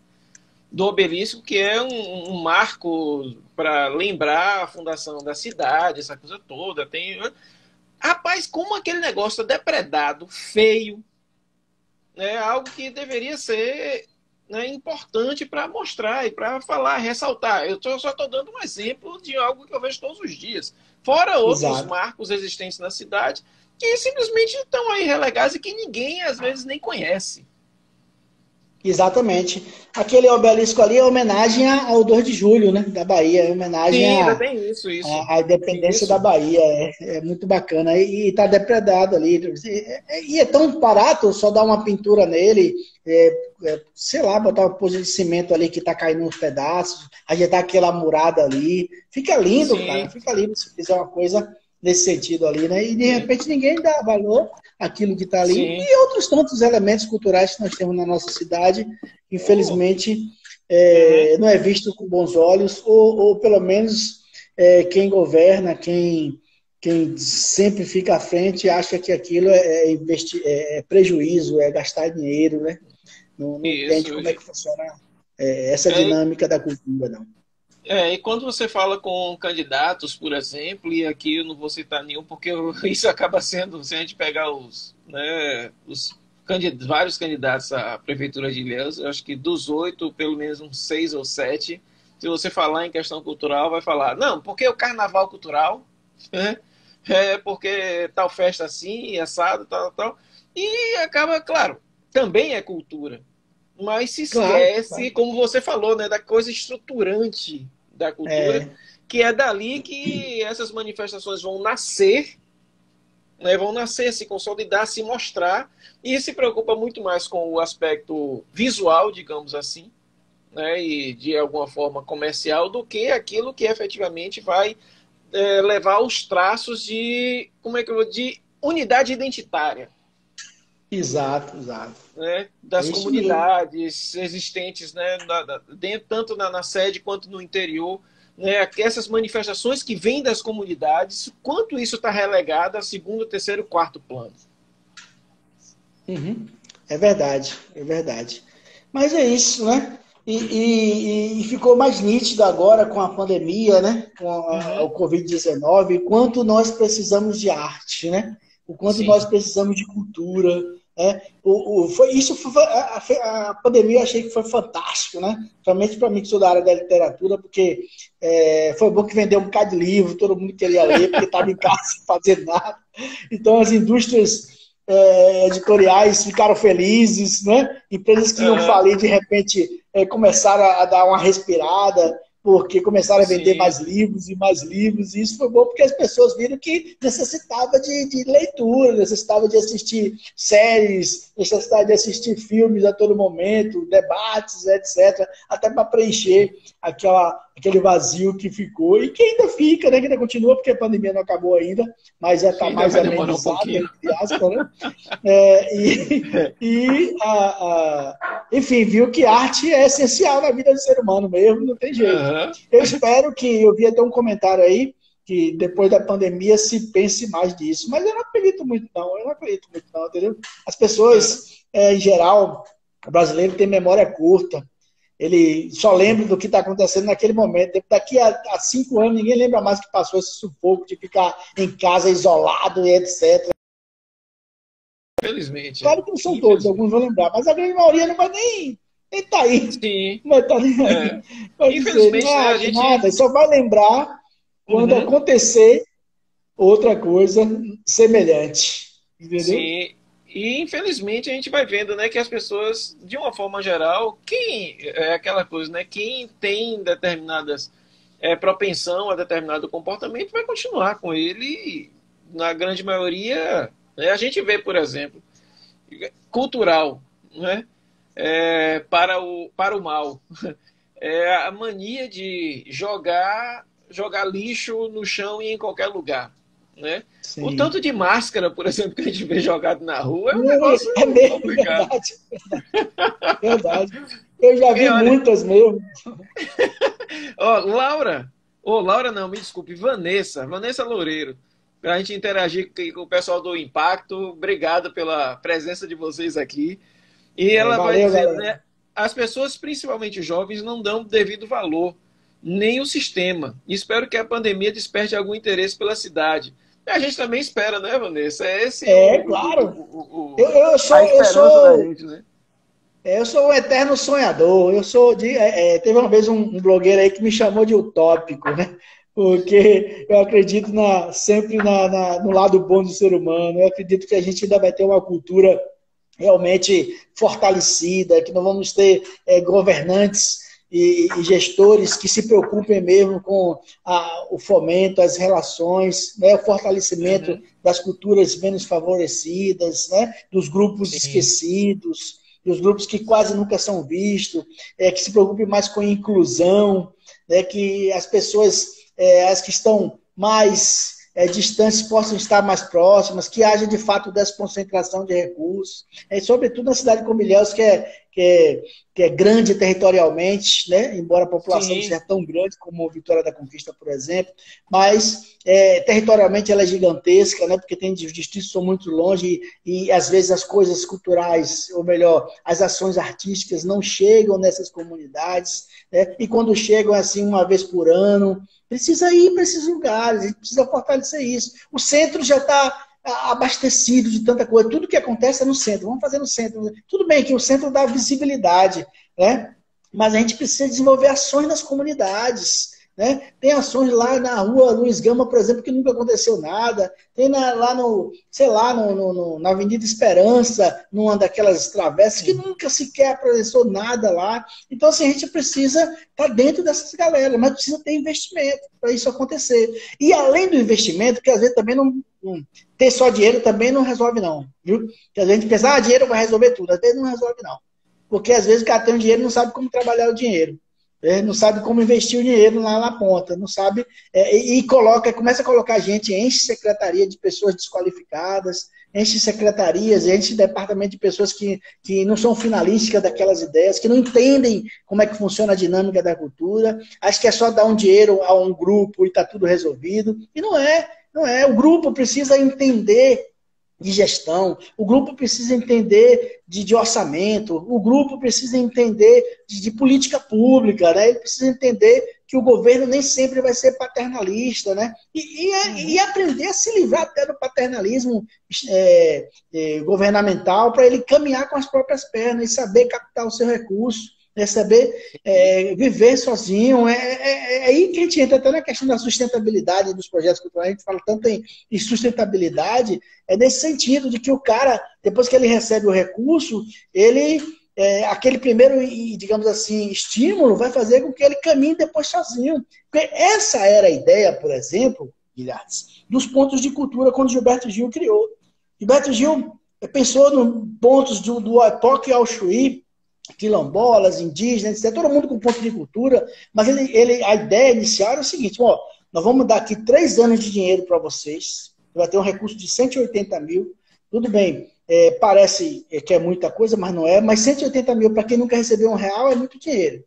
Do obelisco, que é um marco para lembrar a fundação da cidade, essa coisa toda. Rapaz, como aquele negócio é depredado, feio, né? Algo que deveria ser, né, importante para mostrar e para falar, ressaltar. Eu só estou dando um exemplo de algo que eu vejo todos os dias. Fora outros marcos existentes na cidade que simplesmente estão aí relegados e que ninguém, às vezes, nem conhece. Exatamente. Aquele obelisco ali é homenagem ao 2 de julho, né, da Bahia, é homenagem Sim, ainda tem isso, à independência da Isso. Bahia. É muito bacana. E está depredado ali. E é tão barato só dar uma pintura nele, sei lá, botar uma pose de cimento ali que está caindo uns pedaços, ajeitar aquela murada ali. Fica lindo, cara. Sim, Fica lindo se fizer uma coisa nesse sentido ali, né? E de sim, repente ninguém dá valor àquilo que está ali. sim. E outros tantos elementos culturais que nós temos na nossa cidade, Oh, infelizmente, uhum. não é visto com bons olhos, ou pelo menos quem governa, quem sempre fica à frente, acha que aquilo é prejuízo, é gastar dinheiro, né? Não entende Isso. como é que funciona essa É, dinâmica da cultura, não. e quando você fala com candidatos, por exemplo, e aqui eu não vou citar nenhum, porque isso acaba sendo, se a gente pegar vários candidatos à Prefeitura de Ilhéus, eu acho que dos 8, pelo menos uns 6 ou 7, se você falar em questão cultural, vai falar, não, porque o carnaval cultural, né? Porque tal festa assim, assado, tal, tal. E acaba, claro, também é cultura, mas se Claro, esquece, claro. como você falou, né, da coisa estruturante da cultura, É, que é dali que essas manifestações vão nascer, né, vão nascer, se consolidar, se mostrar, e se preocupa muito mais com o aspecto visual, digamos assim, né, e de alguma forma comercial, do que aquilo que efetivamente vai levar os traços de, como é que eu vou, de unidade identitária, exato, exato. né, É das isso mesmo. comunidades existentes, né, dentro, tanto na sede quanto no interior, né, essas manifestações que vêm das comunidades, quanto isso está relegado a segundo, terceiro, quarto plano. Uhum. É verdade, é verdade. Mas é isso, né? E ficou mais nítido agora com a pandemia, né? Com Uhum. o Covid-19, quanto nós precisamos de arte, né? O quanto nós Sim. precisamos de cultura, né? A pandemia eu achei que foi fantástico, né? Principalmente para mim que sou da área da literatura, porque foi bom que vendeu um bocado de livro, todo mundo queria ler, porque estava em casa sem fazer nada. Então as indústrias editoriais ficaram felizes, né? Empresas que iam Uhum. falir, de repente, começaram a dar uma respirada, porque começaram a vender Sim. mais livros, e isso foi bom porque as pessoas viram que necessitava de leitura, necessitava de assistir séries, necessitava de assistir filmes a todo momento, debates, etc., até para preencher aquele vazio que ficou, e que ainda fica, né? Que ainda continua, porque a pandemia não acabou ainda, mas já está Ainda mais vai demorar um amenizado, pouquinho. entre aspas, né? Enfim, viu que arte é essencial na vida do ser humano mesmo, não tem jeito. Uhum. Eu espero que, eu vi até um comentário aí, que depois da pandemia se pense mais disso, mas eu não acredito muito não, entendeu? As Uhum. pessoas, em geral, o brasileiro tem memória curta, ele só lembra do que está acontecendo naquele momento. Daqui a 5 anos, ninguém lembra mais que passou esse sufoco de ficar em casa isolado e etc. Infelizmente, Claro que não são todos, infelizmente. alguns vão lembrar, mas a grande maioria não vai nem tá aí. Sim. Não vai estar nem É. aí. Vai dizer, Infelizmente, né, a nada, gente. nada. Só vai lembrar quando Uhum. acontecer outra coisa semelhante. Entendeu? Sim, e infelizmente a gente vai vendo, né, que as pessoas, de uma forma geral, quem é aquela coisa, né, quem tem determinadas propensão a determinado comportamento vai continuar com ele, na grande maioria, né, a gente vê, por exemplo, cultural, né, para o mal, a mania de jogar lixo no chão e em qualquer lugar, né? O tanto Sim. de máscara, por exemplo, que a gente vê jogado na rua é um negócio É mesmo, complicado. verdade. Verdade. Eu já E vi olha, muitas mesmo. ó, Laura, ô, Laura não, me desculpe, Vanessa Loureiro, para a gente interagir com o pessoal do Impacto, obrigado pela presença de vocês aqui. E ela vai Valeu, dizendo, galera. né? As pessoas, principalmente jovens, não dão devido valor, nem o sistema. Espero que a pandemia desperte algum interesse pela cidade. E a gente também espera, né, Vanessa? É esse Claro. Eu, o- eu a sou, eu esperança da sou gente, né? Eu sou um eterno sonhador. Teve uma vez um blogueiro aí que me chamou de utópico, né? Porque eu acredito sempre no lado bom do ser humano. Eu acredito que a gente ainda vai ter uma cultura realmente fortalecida, que nós vamos ter governantes e gestores que se preocupem mesmo com o fomento, as relações, né, o fortalecimento das culturas menos favorecidas, né, dos grupos esquecidos, dos grupos que quase nunca são vistos, que se preocupem mais com a inclusão, né, que as pessoas, as que estão mais distantes possam estar mais próximas, que haja de fato desconcentração de recursos, sobretudo na cidade como Ilhéus, que é grande territorialmente, né? Embora a população não seja tão grande como Vitória da Conquista, por exemplo, mas territorialmente ela é gigantesca, né? Porque os distritos são muito longe e às vezes as coisas culturais, ou melhor, as ações artísticas não chegam nessas comunidades, né? E quando chegam assim uma vez por ano, precisa ir para esses lugares, a gente precisa fortalecer isso. O centro já está abastecido de tanta coisa, tudo que acontece é no centro, vamos fazer no centro. Tudo bem que o centro dá visibilidade, né? Mas a gente precisa desenvolver ações nas comunidades, né? Tem ações lá na rua Luiz Gama, por exemplo, que nunca aconteceu nada, tem lá no, sei lá, na Avenida Esperança, numa daquelas travessas, que nunca sequer aconteceu nada lá. Então, assim, a gente precisa estar dentro dessas galera, mas precisa ter investimento para isso acontecer. E além do investimento, que às vezes também não ter só dinheiro também não resolve não, viu? Porque a gente pensa, dinheiro vai resolver tudo, às vezes não resolve não. Porque às vezes o cara tem um dinheiro e não sabe como trabalhar o dinheiro. Não sabe como investir o dinheiro lá na ponta, não sabe, começa a colocar gente, enche secretaria de pessoas desqualificadas, enche secretarias, enche departamento de pessoas que não são finalísticas daquelas ideias, que não entendem como é que funciona a dinâmica da cultura, acho que é só dar um dinheiro a um grupo e está tudo resolvido, e não é. O grupo precisa entender de gestão, o grupo precisa entender de orçamento, o grupo precisa entender de política pública, né? Ele precisa entender que o governo nem sempre vai ser paternalista, né? E aprender a se livrar até do paternalismo governamental para ele caminhar com as próprias pernas e saber captar o seu recurso, saber viver sozinho. É aí que a gente entra até na questão da sustentabilidade dos projetos culturais. A gente fala tanto em sustentabilidade, nesse sentido de que o cara, depois que ele recebe o recurso, ele, aquele primeiro, digamos assim, estímulo vai fazer com que ele caminhe depois sozinho. Porque essa era a ideia, por exemplo, Guilherme, dos pontos de cultura quando Gilberto Gil criou. Gilberto Gil pensou nos pontos do Oiapoque ao Chuí, quilombolas, indígenas, etc., todo mundo com ponto de cultura, mas a ideia inicial era o seguinte, nós vamos dar aqui 3 anos de dinheiro para vocês, vai ter um recurso de 180 mil, tudo bem, parece que é muita coisa, mas não é, mas 180 mil para quem nunca recebeu R$1 é muito dinheiro,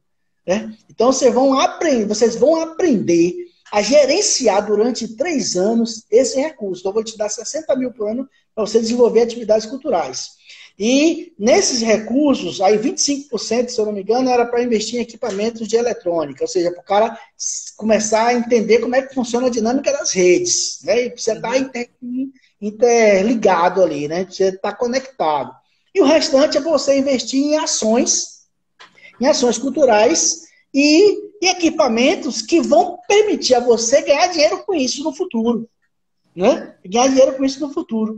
né? Então vocês vão aprender a gerenciar durante 3 anos esse recurso. Então eu vou te dar 60 mil por ano para você desenvolver atividades culturais. E nesses recursos, aí 25%, se eu não me engano, era para investir em equipamentos de eletrônica, ou seja, para o cara começar a entender como é que funciona a dinâmica das redes, né? E precisa estar interligado ali, né? Precisa estar conectado. E o restante é você investir em ações culturais e equipamentos que vão permitir a você ganhar dinheiro com isso no futuro. Né? Ganhar dinheiro com isso no futuro.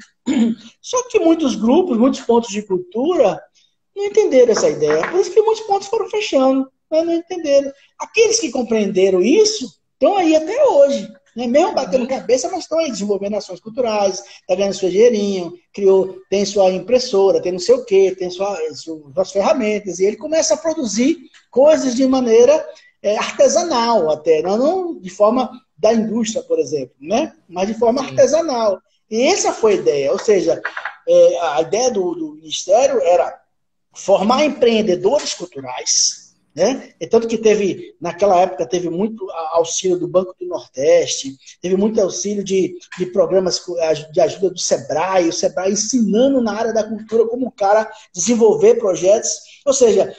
Só que muitos grupos, muitos pontos de cultura não entenderam essa ideia. Por isso que muitos pontos foram fechando, mas não entenderam. Aqueles que compreenderam isso estão aí até hoje. Né? Mesmo batendo cabeça, mas estão aí desenvolvendo ações culturais, está ganhando seu dinheirinho, tem sua impressora, tem não sei o quê, tem suas ferramentas, e ele começa a produzir coisas de maneira artesanal até, não de forma da indústria, por exemplo, né? Mas de forma artesanal. E essa foi a ideia, ou seja, a ideia do Ministério era formar empreendedores culturais, né? E tanto que naquela época, teve muito auxílio do Banco do Nordeste, teve muito auxílio de programas de ajuda do Sebrae, o Sebrae ensinando na área da cultura como o cara desenvolver projetos. Ou seja,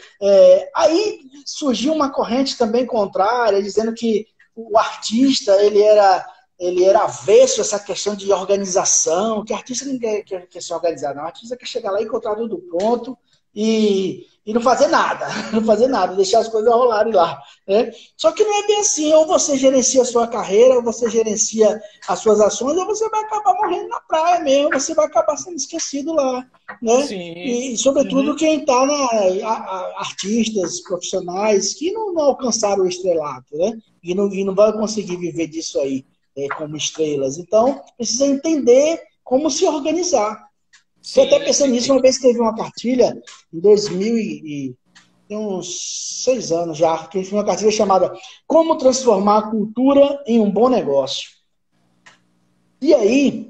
aí surgiu uma corrente também contrária, dizendo que o artista, ele era avesso a essa questão de organização, que artista ninguém quer se organizar, não. O artista quer chegar lá e encontrar tudo pronto e e não fazer nada, não fazer nada, deixar as coisas rolarem lá. Né? Só que não é bem assim, ou você gerencia a sua carreira, ou você gerencia as suas ações, ou você vai acabar morrendo na praia mesmo, você vai acabar sendo esquecido lá. Né? Sim. E, sobretudo, quem está artistas, profissionais que não alcançaram o estrelato, né? E não vai conseguir viver disso aí como estrelas. Então, precisa entender como se organizar. Estou até pensando nisso, uma vez que teve uma cartilha, em 2000 tem uns 6 anos já, que teve uma cartilha chamada Como Transformar a Cultura em um Bom Negócio. E aí,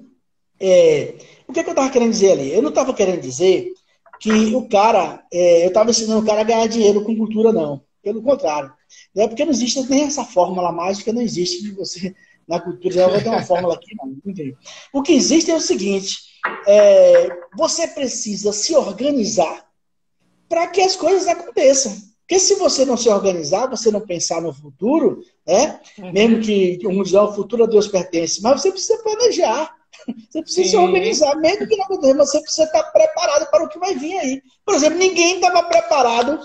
o que eu estava querendo dizer ali? Eu não estava querendo dizer que o cara, eu estava ensinando o cara a ganhar dinheiro com cultura, não. Pelo contrário. Né? Porque não existe nem essa fórmula mágica, não existe de você, na cultura, eu vou ter uma fórmula aqui, não. O que existe é o seguinte, você precisa se organizar para que as coisas aconteçam. Porque se você não se organizar, você não pensar no futuro, né? Mesmo que o futuro a Deus pertence, mas você precisa planejar. Você precisa se organizar, mesmo que não aconteça, mas você precisa estar preparado para o que vai vir aí. Por exemplo, ninguém estava preparado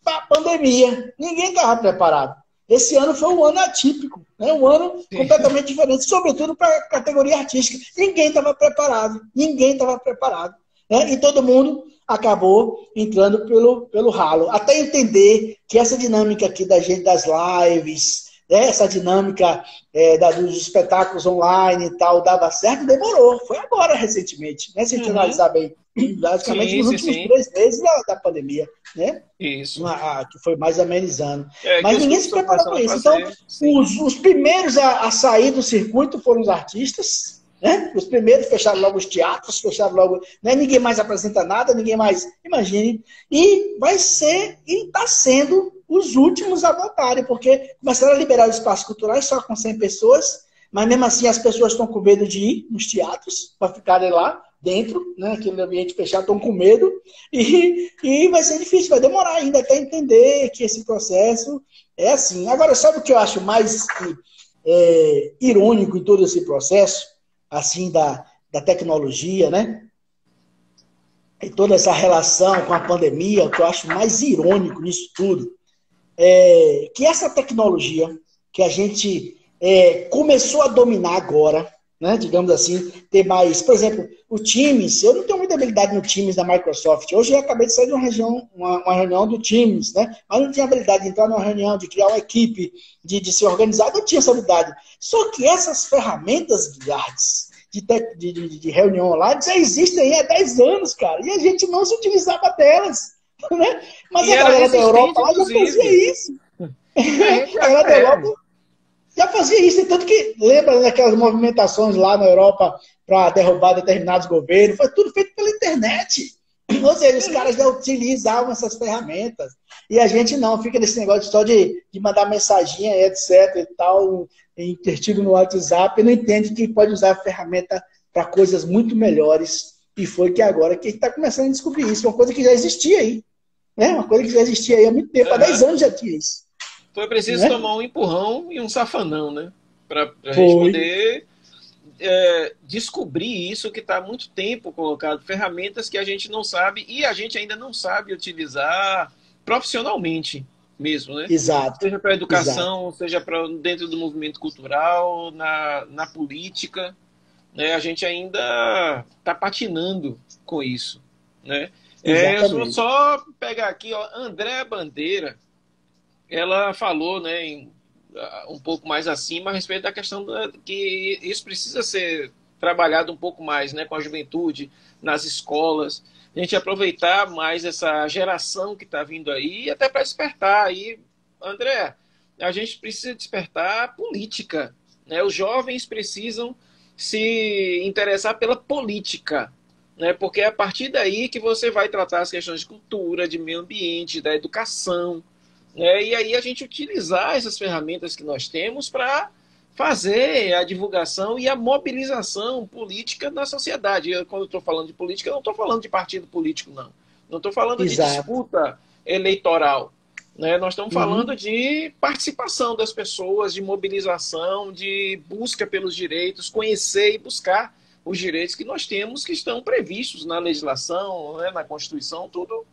para a pandemia. Ninguém estava preparado. Esse ano foi um ano atípico, né? Um ano completamente diferente, sobretudo para a categoria artística. Ninguém estava preparado. Ninguém estava preparado. Né? E todo mundo acabou entrando pelo ralo. Até entender que essa dinâmica aqui da gente, das lives, essa dinâmica dos espetáculos online e tal, dava certo, demorou. Foi agora, recentemente. Né? Se a gente analisar bem, basicamente nos últimos 3 meses da pandemia. Né? Isso. Que foi mais amenizando. Mas ninguém se preparou para isso. Então, os primeiros a sair do circuito foram os artistas. Né? Os primeiros fecharam logo os teatros, fecharam logo. Né? Ninguém mais apresenta nada, ninguém mais. Imagine. E vai ser, e está sendo, os últimos a voltarem, porque começaram a liberar os espaços culturais só com 100 pessoas, mas mesmo assim as pessoas estão com medo de ir nos teatros, para ficarem lá dentro, né? Aquele ambiente fechado, estão com medo, e vai ser difícil, vai demorar ainda até entender que esse processo é assim. Agora, sabe o que eu acho mais irônico em todo esse processo? Assim, da tecnologia, né? E toda essa relação com a pandemia, o que eu acho mais irônico nisso tudo, que essa tecnologia que a gente começou a dominar agora, né? Digamos assim, ter mais... Por exemplo, o Teams, eu não tenho muita habilidade no Teams da Microsoft. Hoje eu acabei de sair de uma reunião do Teams, né? Mas não tinha habilidade de entrar numa reunião, de criar uma equipe, de se organizar, não tinha essa habilidade. Só que essas ferramentas, Guilhermes, de reunião online já existem aí há 10 anos, cara. E a gente não se utilizava delas. Né? Mas a galera da Europa já fazia isso. A galera da Europa já fazia isso. Tanto que, lembra daquelas movimentações lá na Europa para derrubar determinados governos? Foi tudo feito pela internet. Ou seja, os caras já utilizavam essas ferramentas. E a gente não, fica nesse negócio só de mandar mensaginha, etc. e tal, intertido no WhatsApp, e não entende que pode usar a ferramenta para coisas muito melhores. E foi que agora que a gente está começando a descobrir isso. Uma coisa que já existia aí. Né? Uma coisa que já existia aí há muito tempo, há 10 anos já tinha isso. Foi preciso tomar um empurrão e um safanão, né? Para a gente poder descobrir isso que está há muito tempo colocado. Ferramentas que a gente não sabe e a gente ainda não sabe utilizar profissionalmente mesmo, né? Exato. Seja para a educação, seja para dentro do movimento cultural, na política. Né? A gente ainda está patinando com isso. Né? Eu vou só pegar aqui, ó, Andréa Bandeira, ela falou, né, um pouco mais acima a respeito da questão que isso precisa ser trabalhado um pouco mais, né, com a juventude, nas escolas, a gente aproveitar mais essa geração que está vindo aí, até para despertar aí, André, a gente precisa despertar a política, né? Os jovens precisam se interessar pela política, né? Porque é a partir daí que você vai tratar as questões de cultura, de meio ambiente, da educação, né? E aí a gente utilizar essas ferramentas que nós temos para fazer a divulgação e a mobilização política na sociedade. Quando eu estou falando de política, eu não estou falando de partido político, não. Não estou falando de disputa eleitoral. Né? Nós estamos falando de participação das pessoas, de mobilização, de busca pelos direitos, conhecer e buscar os direitos que nós temos, que estão previstos na legislação, né? Na Constituição, tudo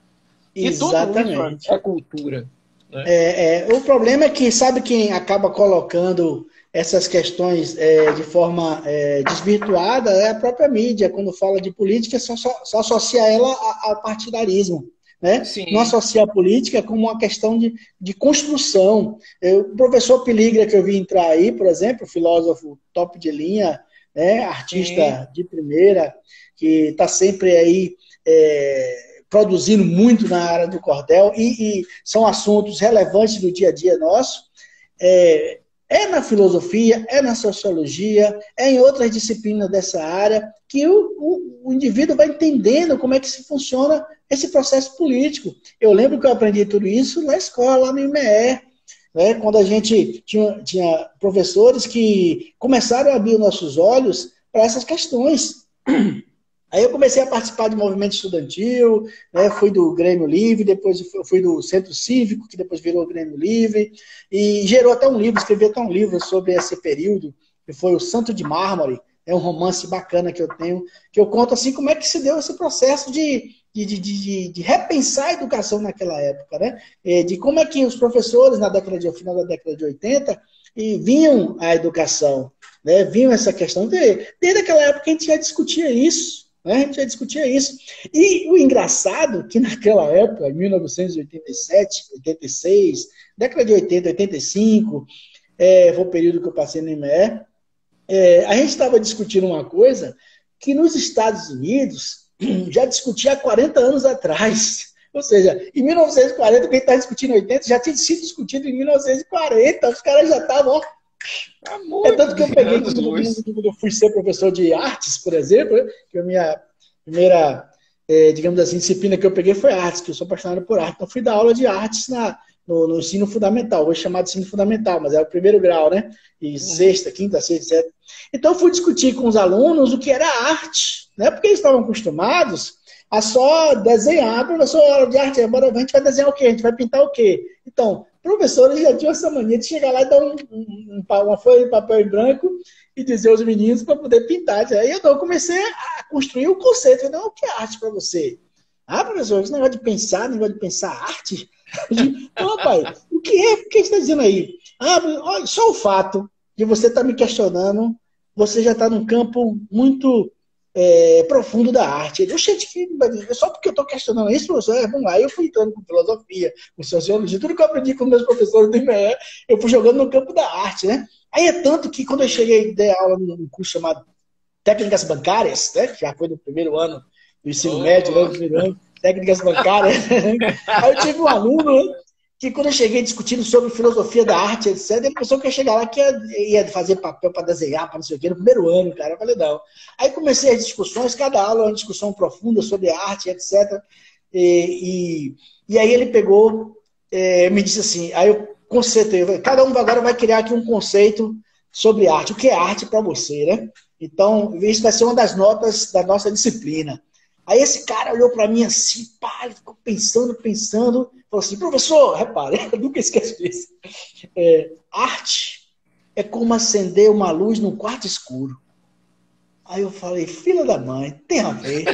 E tudo Exatamente. isso é cultura. Né? O problema é que, sabe quem acaba colocando essas questões de forma desvirtuada é a própria mídia. Quando fala de política, só associa ela ao partidarismo. Né? Não Sim, associa a política como uma questão de construção. O professor Piligra, que eu vi entrar aí, por exemplo, filósofo top de linha, né? sim. Artista de primeira, que está sempre aí produzindo muito na área do cordel, e são assuntos relevantes no dia a dia nosso. Na filosofia, é na sociologia, é em outras disciplinas dessa área, que o indivíduo vai entendendo como é que se funciona esse processo político. Eu lembro que eu aprendi tudo isso na escola, lá no IME, né, quando a gente tinha professores que começaram a abrir nossos olhos para essas questões. Aí eu comecei a participar de movimento estudantil, né, fui do Grêmio Livre, depois fui do Centro Cívico, que depois virou Grêmio Livre, e gerou até um livro, escrevi até um livro sobre esse período, que foi o Santo de Mármore, é um romance bacana que eu tenho, que eu conto assim como é que se deu esse processo de repensar a educação naquela época, né? De como é que os professores, final da década de 80, vinham a educação, né? Vinham essa questão, desde aquela época a gente já discutia isso, né? A gente já discutia isso. E o engraçado é que naquela época, em 1987, 86, década de 80, 85, foi o período que eu passei no IME, a gente estava discutindo uma coisa que nos Estados Unidos já discutia há 40 anos atrás. Ou seja, em 1940, quem está discutindo em 80 já tinha sido discutido em 1940. Os caras já estavam. Há Tanto que eu muitos peguei, anos luz. quando eu fui ser professor de artes, por exemplo, que a minha primeira, digamos assim, disciplina que eu peguei foi artes, que eu sou apaixonado por arte. Então, fui dar aula de artes no ensino fundamental, hoje chamado ensino fundamental, mas é o primeiro grau, né? E Uhum. sexta, quinta, sexta, etc. Então, eu fui discutir com os alunos o que era arte, né? Porque eles estavam acostumados a só desenhar. Professor, hora de arte, agora a gente vai desenhar o quê? A gente vai pintar o quê? Então, professores já tinham essa mania de chegar lá e dar uma folha de papel em branco e dizer aos meninos para poder pintar. Aí eu comecei a construir o conceito. Não, o que é arte para você? Ah, professor, esse negócio de pensar arte? Não, rapaz, o que é? O que você está dizendo aí? Ah, olha, só o fato de você estar me questionando, você já está num campo muito profundo da arte. Eu, gente, só porque eu estou questionando isso, professor, vamos lá. Eu fui entrando com filosofia, com sociologia, tudo que eu aprendi com meus professores do IME, eu fui jogando no campo da arte, né? Aí é tanto que quando eu Sim. cheguei, dei aula num curso chamado Técnicas Bancárias, né? Que já foi no primeiro ano do ensino médio, né? Oh. No primeiro ano, técnicas bancárias. Aí eu tive um aluno, né, que quando eu cheguei discutindo sobre filosofia da arte, etc., ele pensou que ia chegar lá que ia fazer papel para desenhar, para não sei o quê, no primeiro ano, cara. Eu falei, não. Aí comecei as discussões, cada aula é uma discussão profunda sobre arte, etc. E aí ele pegou, me disse assim, aí eu conceitei, cada um agora vai criar aqui um conceito sobre arte. O que é arte para você, né? Então, isso vai ser uma das notas da nossa disciplina. Aí esse cara olhou para mim assim, pá, ele ficou pensando, falou assim, professor, repare, eu nunca esqueço disso. Arte é como acender uma luz num quarto escuro. Aí eu falei, filha da mãe, tem a ver.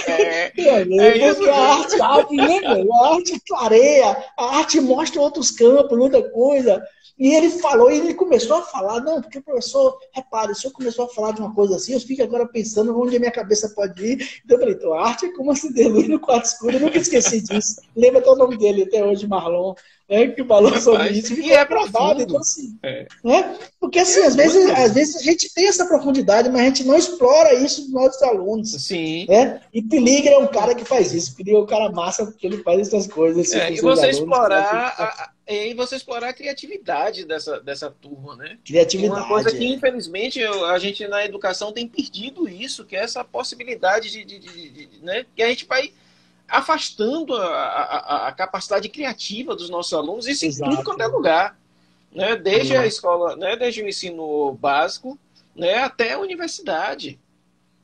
É, Tem a é ver, isso porque a mesmo. arte abre, né, velho? A arte clareia, a arte mostra outros campos, outra coisa. E ele falou, e ele começou a falar, não, porque o professor, repare, o senhor começou a falar de uma coisa assim, eu fico agora pensando onde a minha cabeça pode ir. Então eu falei, então, a arte é como acender luz no quarto escuro, eu nunca esqueci disso. Lembra até o nome dele até hoje, Marlon, né, que falou sobre Rapaz, isso, e ficou é gravado, então profundo. assim, É, né? Porque e assim, é muito às profundo. vezes a gente tem essa profundidade, mas a gente não explora isso nos nossos alunos. Sim. Né? E Piligra é um cara que faz isso. Piligra é um cara massa porque ele faz essas coisas assim, com E seus você alunos. Que eu acho explorar e você explorar a criatividade dessa turma, né? E uma coisa criatividade. que, infelizmente, a gente na educação tem perdido isso, que é essa possibilidade né? Que a gente vai afastando a capacidade criativa dos nossos alunos, isso em tudo quanto é Exato. lugar, né? Desde a É. escola, né? Desde o ensino básico, né? Até a universidade.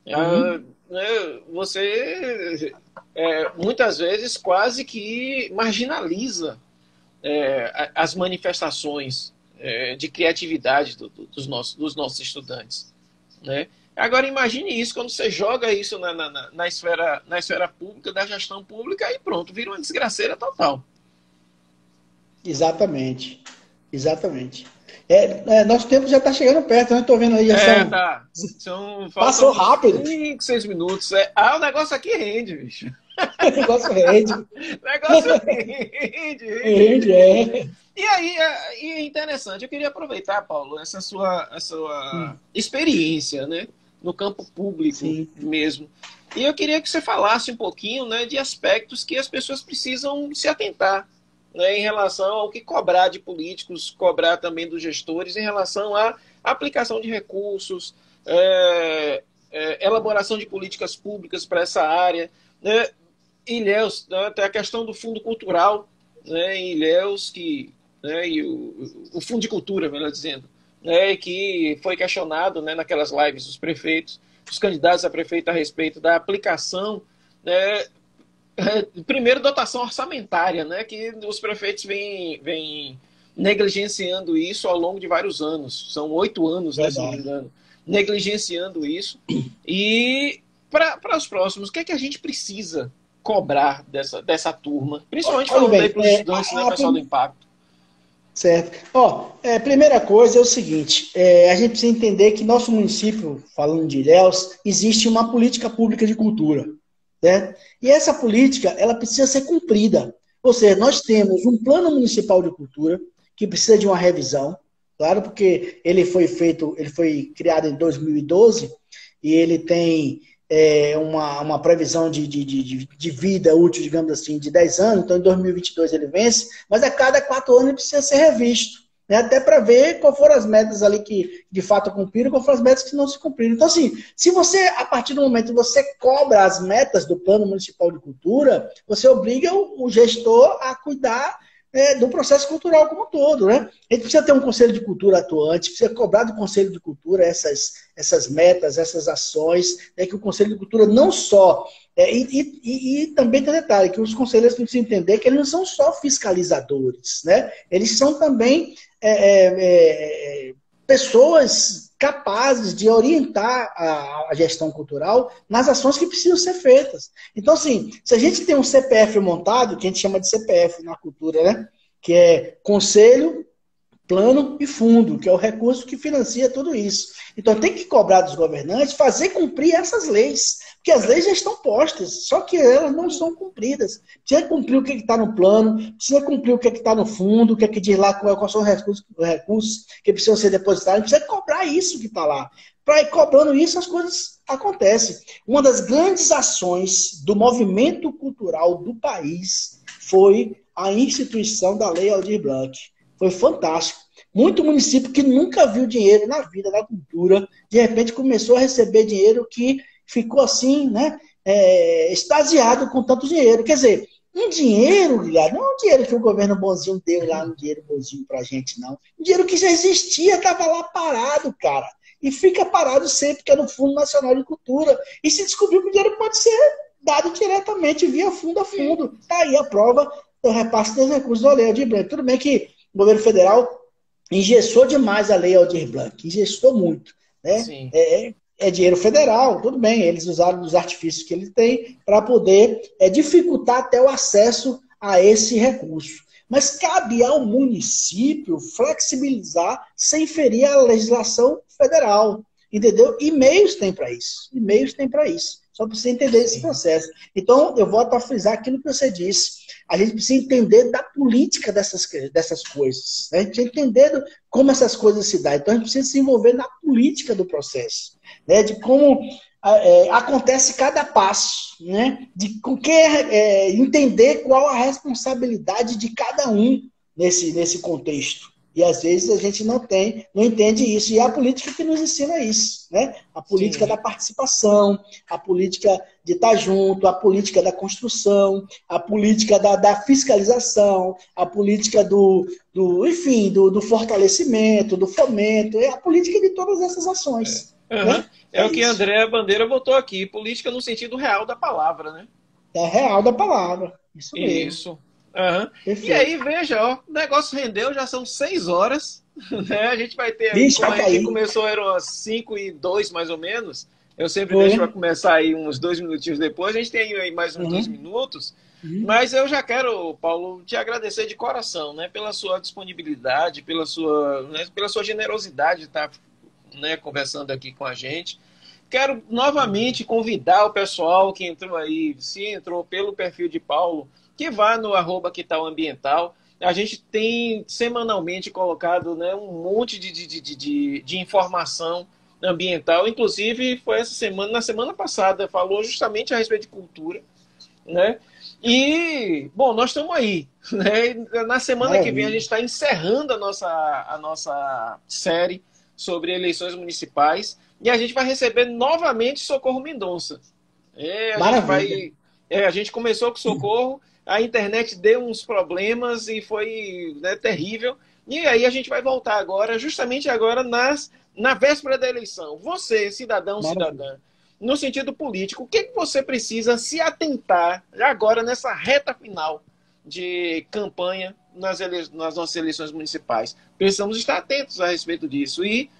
Uhum. Né? Você muitas vezes quase que marginaliza as manifestações de criatividade dos nossos estudantes. Né? Agora imagine isso, quando você joga isso na esfera pública, da gestão pública, aí pronto, vira uma desgraceira total. Exatamente. Exatamente. Nosso tempo já está chegando perto, né? Estou vendo aí, já são. Tá. Passou Faltam uns rápido. 5, 6 minutos. O negócio aqui rende, bicho. O negócio rende. O negócio rende, Rende, é. E aí, é interessante, eu queria aproveitar, Paulo, essa sua experiência, né, no campo público. Sim. Mesmo. E eu queria que você falasse um pouquinho, né, de aspectos que as pessoas precisam se atentar, né, em relação ao que cobrar de políticos, cobrar também dos gestores, em relação à aplicação de recursos, elaboração de políticas públicas para essa área, né, Ilhéus, né, tem a questão do fundo cultural, né, em Ilhéus, né, e o Fundo de Cultura, melhor dizendo, né, que foi questionado, né, naquelas lives dos prefeitos, dos candidatos a prefeito a respeito da aplicação, né, primeiro, dotação orçamentária, né, que os prefeitos vêm negligenciando isso ao longo de vários anos, são 8 anos, né, se não me engano, negligenciando isso, e para os próximos, o que é que a gente precisa cobrar dessa turma, principalmente falando aí para os estudantes, né, pessoal do impacto? Certo. Primeira coisa é o seguinte, a gente precisa entender que nosso município, falando de Ilhéus, existe uma política pública de cultura, né? E essa política, ela precisa ser cumprida. Ou seja, nós temos um plano municipal de cultura que precisa de uma revisão, claro, porque ele foi criado em 2012 e ele tem uma previsão de vida útil, digamos assim, de 10 anos, então em 2022 ele vence, mas a cada 4 anos ele precisa ser revisto, né? Até para ver qual foram as metas ali que de fato cumpriram, qual foram as metas que não se cumpriram. Então, assim, se você, a partir do momento que você cobra as metas do Plano Municipal de Cultura, você obriga o gestor a cuidar do processo cultural como um todo, né? A gente precisa ter um Conselho de Cultura atuante, precisa cobrar do Conselho de Cultura essas metas, essas ações, né, que o Conselho de Cultura não só... E também tem detalhe, que os conselheiros precisam entender que eles não são só fiscalizadores, né? Eles são também pessoas capazes de orientar a gestão cultural nas ações que precisam ser feitas. Então, assim, se a gente tem um CPF montado, que a gente chama de CPF na cultura, né? Que é Conselho, Plano e Fundo, que é o recurso que financia tudo isso. Então, tem que cobrar dos governantes fazer cumprir essas leis, porque as leis já estão postas, só que elas não são cumpridas. Precisa cumprir o que está no plano, precisa cumprir o que está no fundo, o que diz lá quais são os recursos que precisam ser depositados, precisa cobrar isso que está lá. Para ir cobrando isso, as coisas acontecem. Uma das grandes ações do movimento cultural do país foi a instituição da Lei Aldir Blanc. Foi fantástico. Muito município que nunca viu dinheiro na vida, na cultura, de repente começou a receber dinheiro que ficou assim, né, extasiado com tanto dinheiro. Quer dizer, um dinheiro, não é um dinheiro que o governo bonzinho deu lá, um dinheiro bonzinho pra gente, não. Um dinheiro que já existia, estava lá parado, cara. E fica parado sempre, que é no Fundo Nacional de Cultura. E se descobriu que o dinheiro pode ser dado diretamente, via fundo a fundo. Está aí a prova do repasse dos recursos da Lei Aldir Blanc. Tudo bem que o governo federal engessou demais a Lei Aldir Blanc, engessou muito, né? Sim. É dinheiro federal, tudo bem, eles usaram os artifícios que eles têm para poder dificultar até o acesso a esse recurso. Mas cabe ao município flexibilizar sem ferir a legislação federal, entendeu? E meios tem para isso, Só para você entender esse processo. Então, eu volto a frisar aquilo que você disse. A gente precisa entender da política dessas coisas. Né? A gente precisa entender como essas coisas se dão. Então, a gente precisa se envolver na política do processo. Né? De como acontece cada passo. Né? De entender qual a responsabilidade de cada um nesse contexto. E às vezes a gente não entende isso. E é a política que nos ensina isso, né? A política da participação, a política de estar junto, a política da construção, a política da fiscalização, a política do fortalecimento, do fomento, é a política de todas essas ações. Né? É o que André Bandeira botou aqui, política no sentido real da palavra, né? É real da palavra, isso mesmo. Isso. E aí, veja, ó, o negócio rendeu, já são 6 horas. né? A gente vai ter aí, Vixe, como vai a gente cair. começou, eram as 5:02 mais ou menos. Eu sempre Foi. deixo para começar aí uns 2 minutinhos depois. A gente tem aí mais uns 2 minutos. Mas eu já quero, Paulo, te agradecer de coração, né? Pela sua disponibilidade, pela sua generosidade de estar, né, conversando aqui com a gente. Quero novamente convidar o pessoal que entrou aí, se entrou pelo perfil de Paulo, que vá no @quetalAmbiental. A gente tem semanalmente colocado, né, um monte de informação ambiental. Inclusive, foi essa semana, na semana passada, falou justamente a respeito de cultura, né? E, bom, nós estamos aí, né? Na semana que vem a gente está encerrando a nossa série sobre eleições municipais e a gente vai receber novamente Socorro Mendonça. A gente começou com Socorro, a internet deu uns problemas e foi, né, terrível. E aí a gente vai voltar agora, justamente agora, na véspera da eleição. Você, cidadão, cidadã, no sentido político, o que você precisa se atentar agora nessa reta final de campanha nas nossas eleições municipais? Precisamos estar atentos a respeito disso. E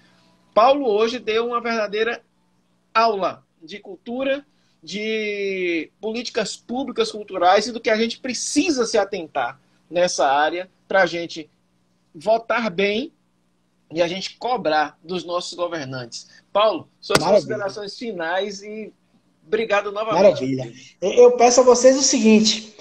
Paulo hoje deu uma verdadeira aula de cultura, de políticas públicas culturais e do que a gente precisa se atentar nessa área para a gente votar bem e a gente cobrar dos nossos governantes. Paulo, suas considerações finais e obrigado novamente. Maravilha. Eu peço a vocês o seguinte,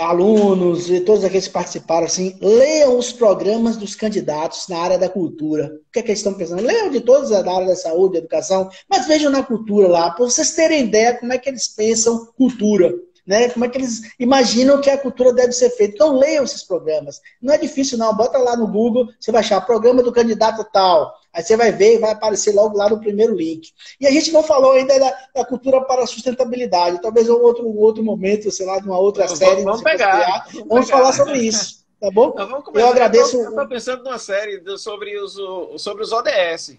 alunos e todos aqueles que participaram, assim, leiam os programas dos candidatos na área da cultura. O que é que eles estão pensando? Leiam de todos da área da saúde, da educação, mas vejam na cultura lá, para vocês terem ideia como é que eles pensam cultura. Né? Como é que eles imaginam que a cultura deve ser feita. Então, leiam esses programas. Não é difícil, não. Bota lá no Google, você vai achar programa do candidato tal. Aí você vai ver e vai aparecer logo lá no primeiro link. E a gente não falou ainda da cultura para a sustentabilidade. Talvez outro momento, sei lá, de uma outra série. Vamos pegar. Vamos falar sobre isso. Tá bom? Eu agradeço. Eu estou pensando numa série sobre os ODS.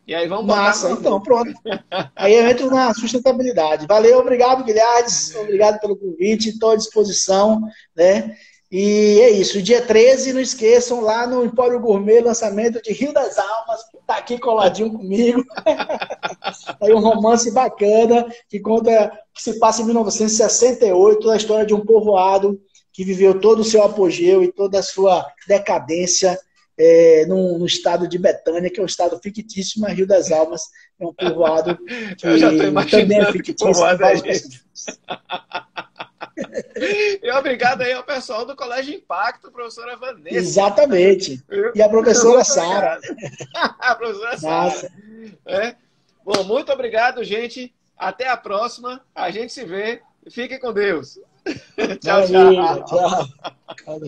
E aí vamos botar. Massa, então, pronto. Aí eu entro na sustentabilidade. Valeu, obrigado, Guilherme. Obrigado pelo convite, estou à disposição, né? E é isso. Dia 13, não esqueçam, lá no Empório Gourmet, lançamento de Rio das Almas, tá aqui coladinho comigo. Aí um romance bacana, que se passa em 1968, a história de um povoado que viveu todo o seu apogeu e toda a sua decadência no estado de Betânia, que é um estado fictício, mas Rio das Almas é um povoado que também é fictício. E obrigado aí ao pessoal do Colégio Impacto, professora Vanessa. Exatamente. E a professora Sara. A professora Sara. Bom, muito obrigado, gente. Até a próxima. A gente se vê. Fiquem com Deus. Tchau, tchau. Tchau.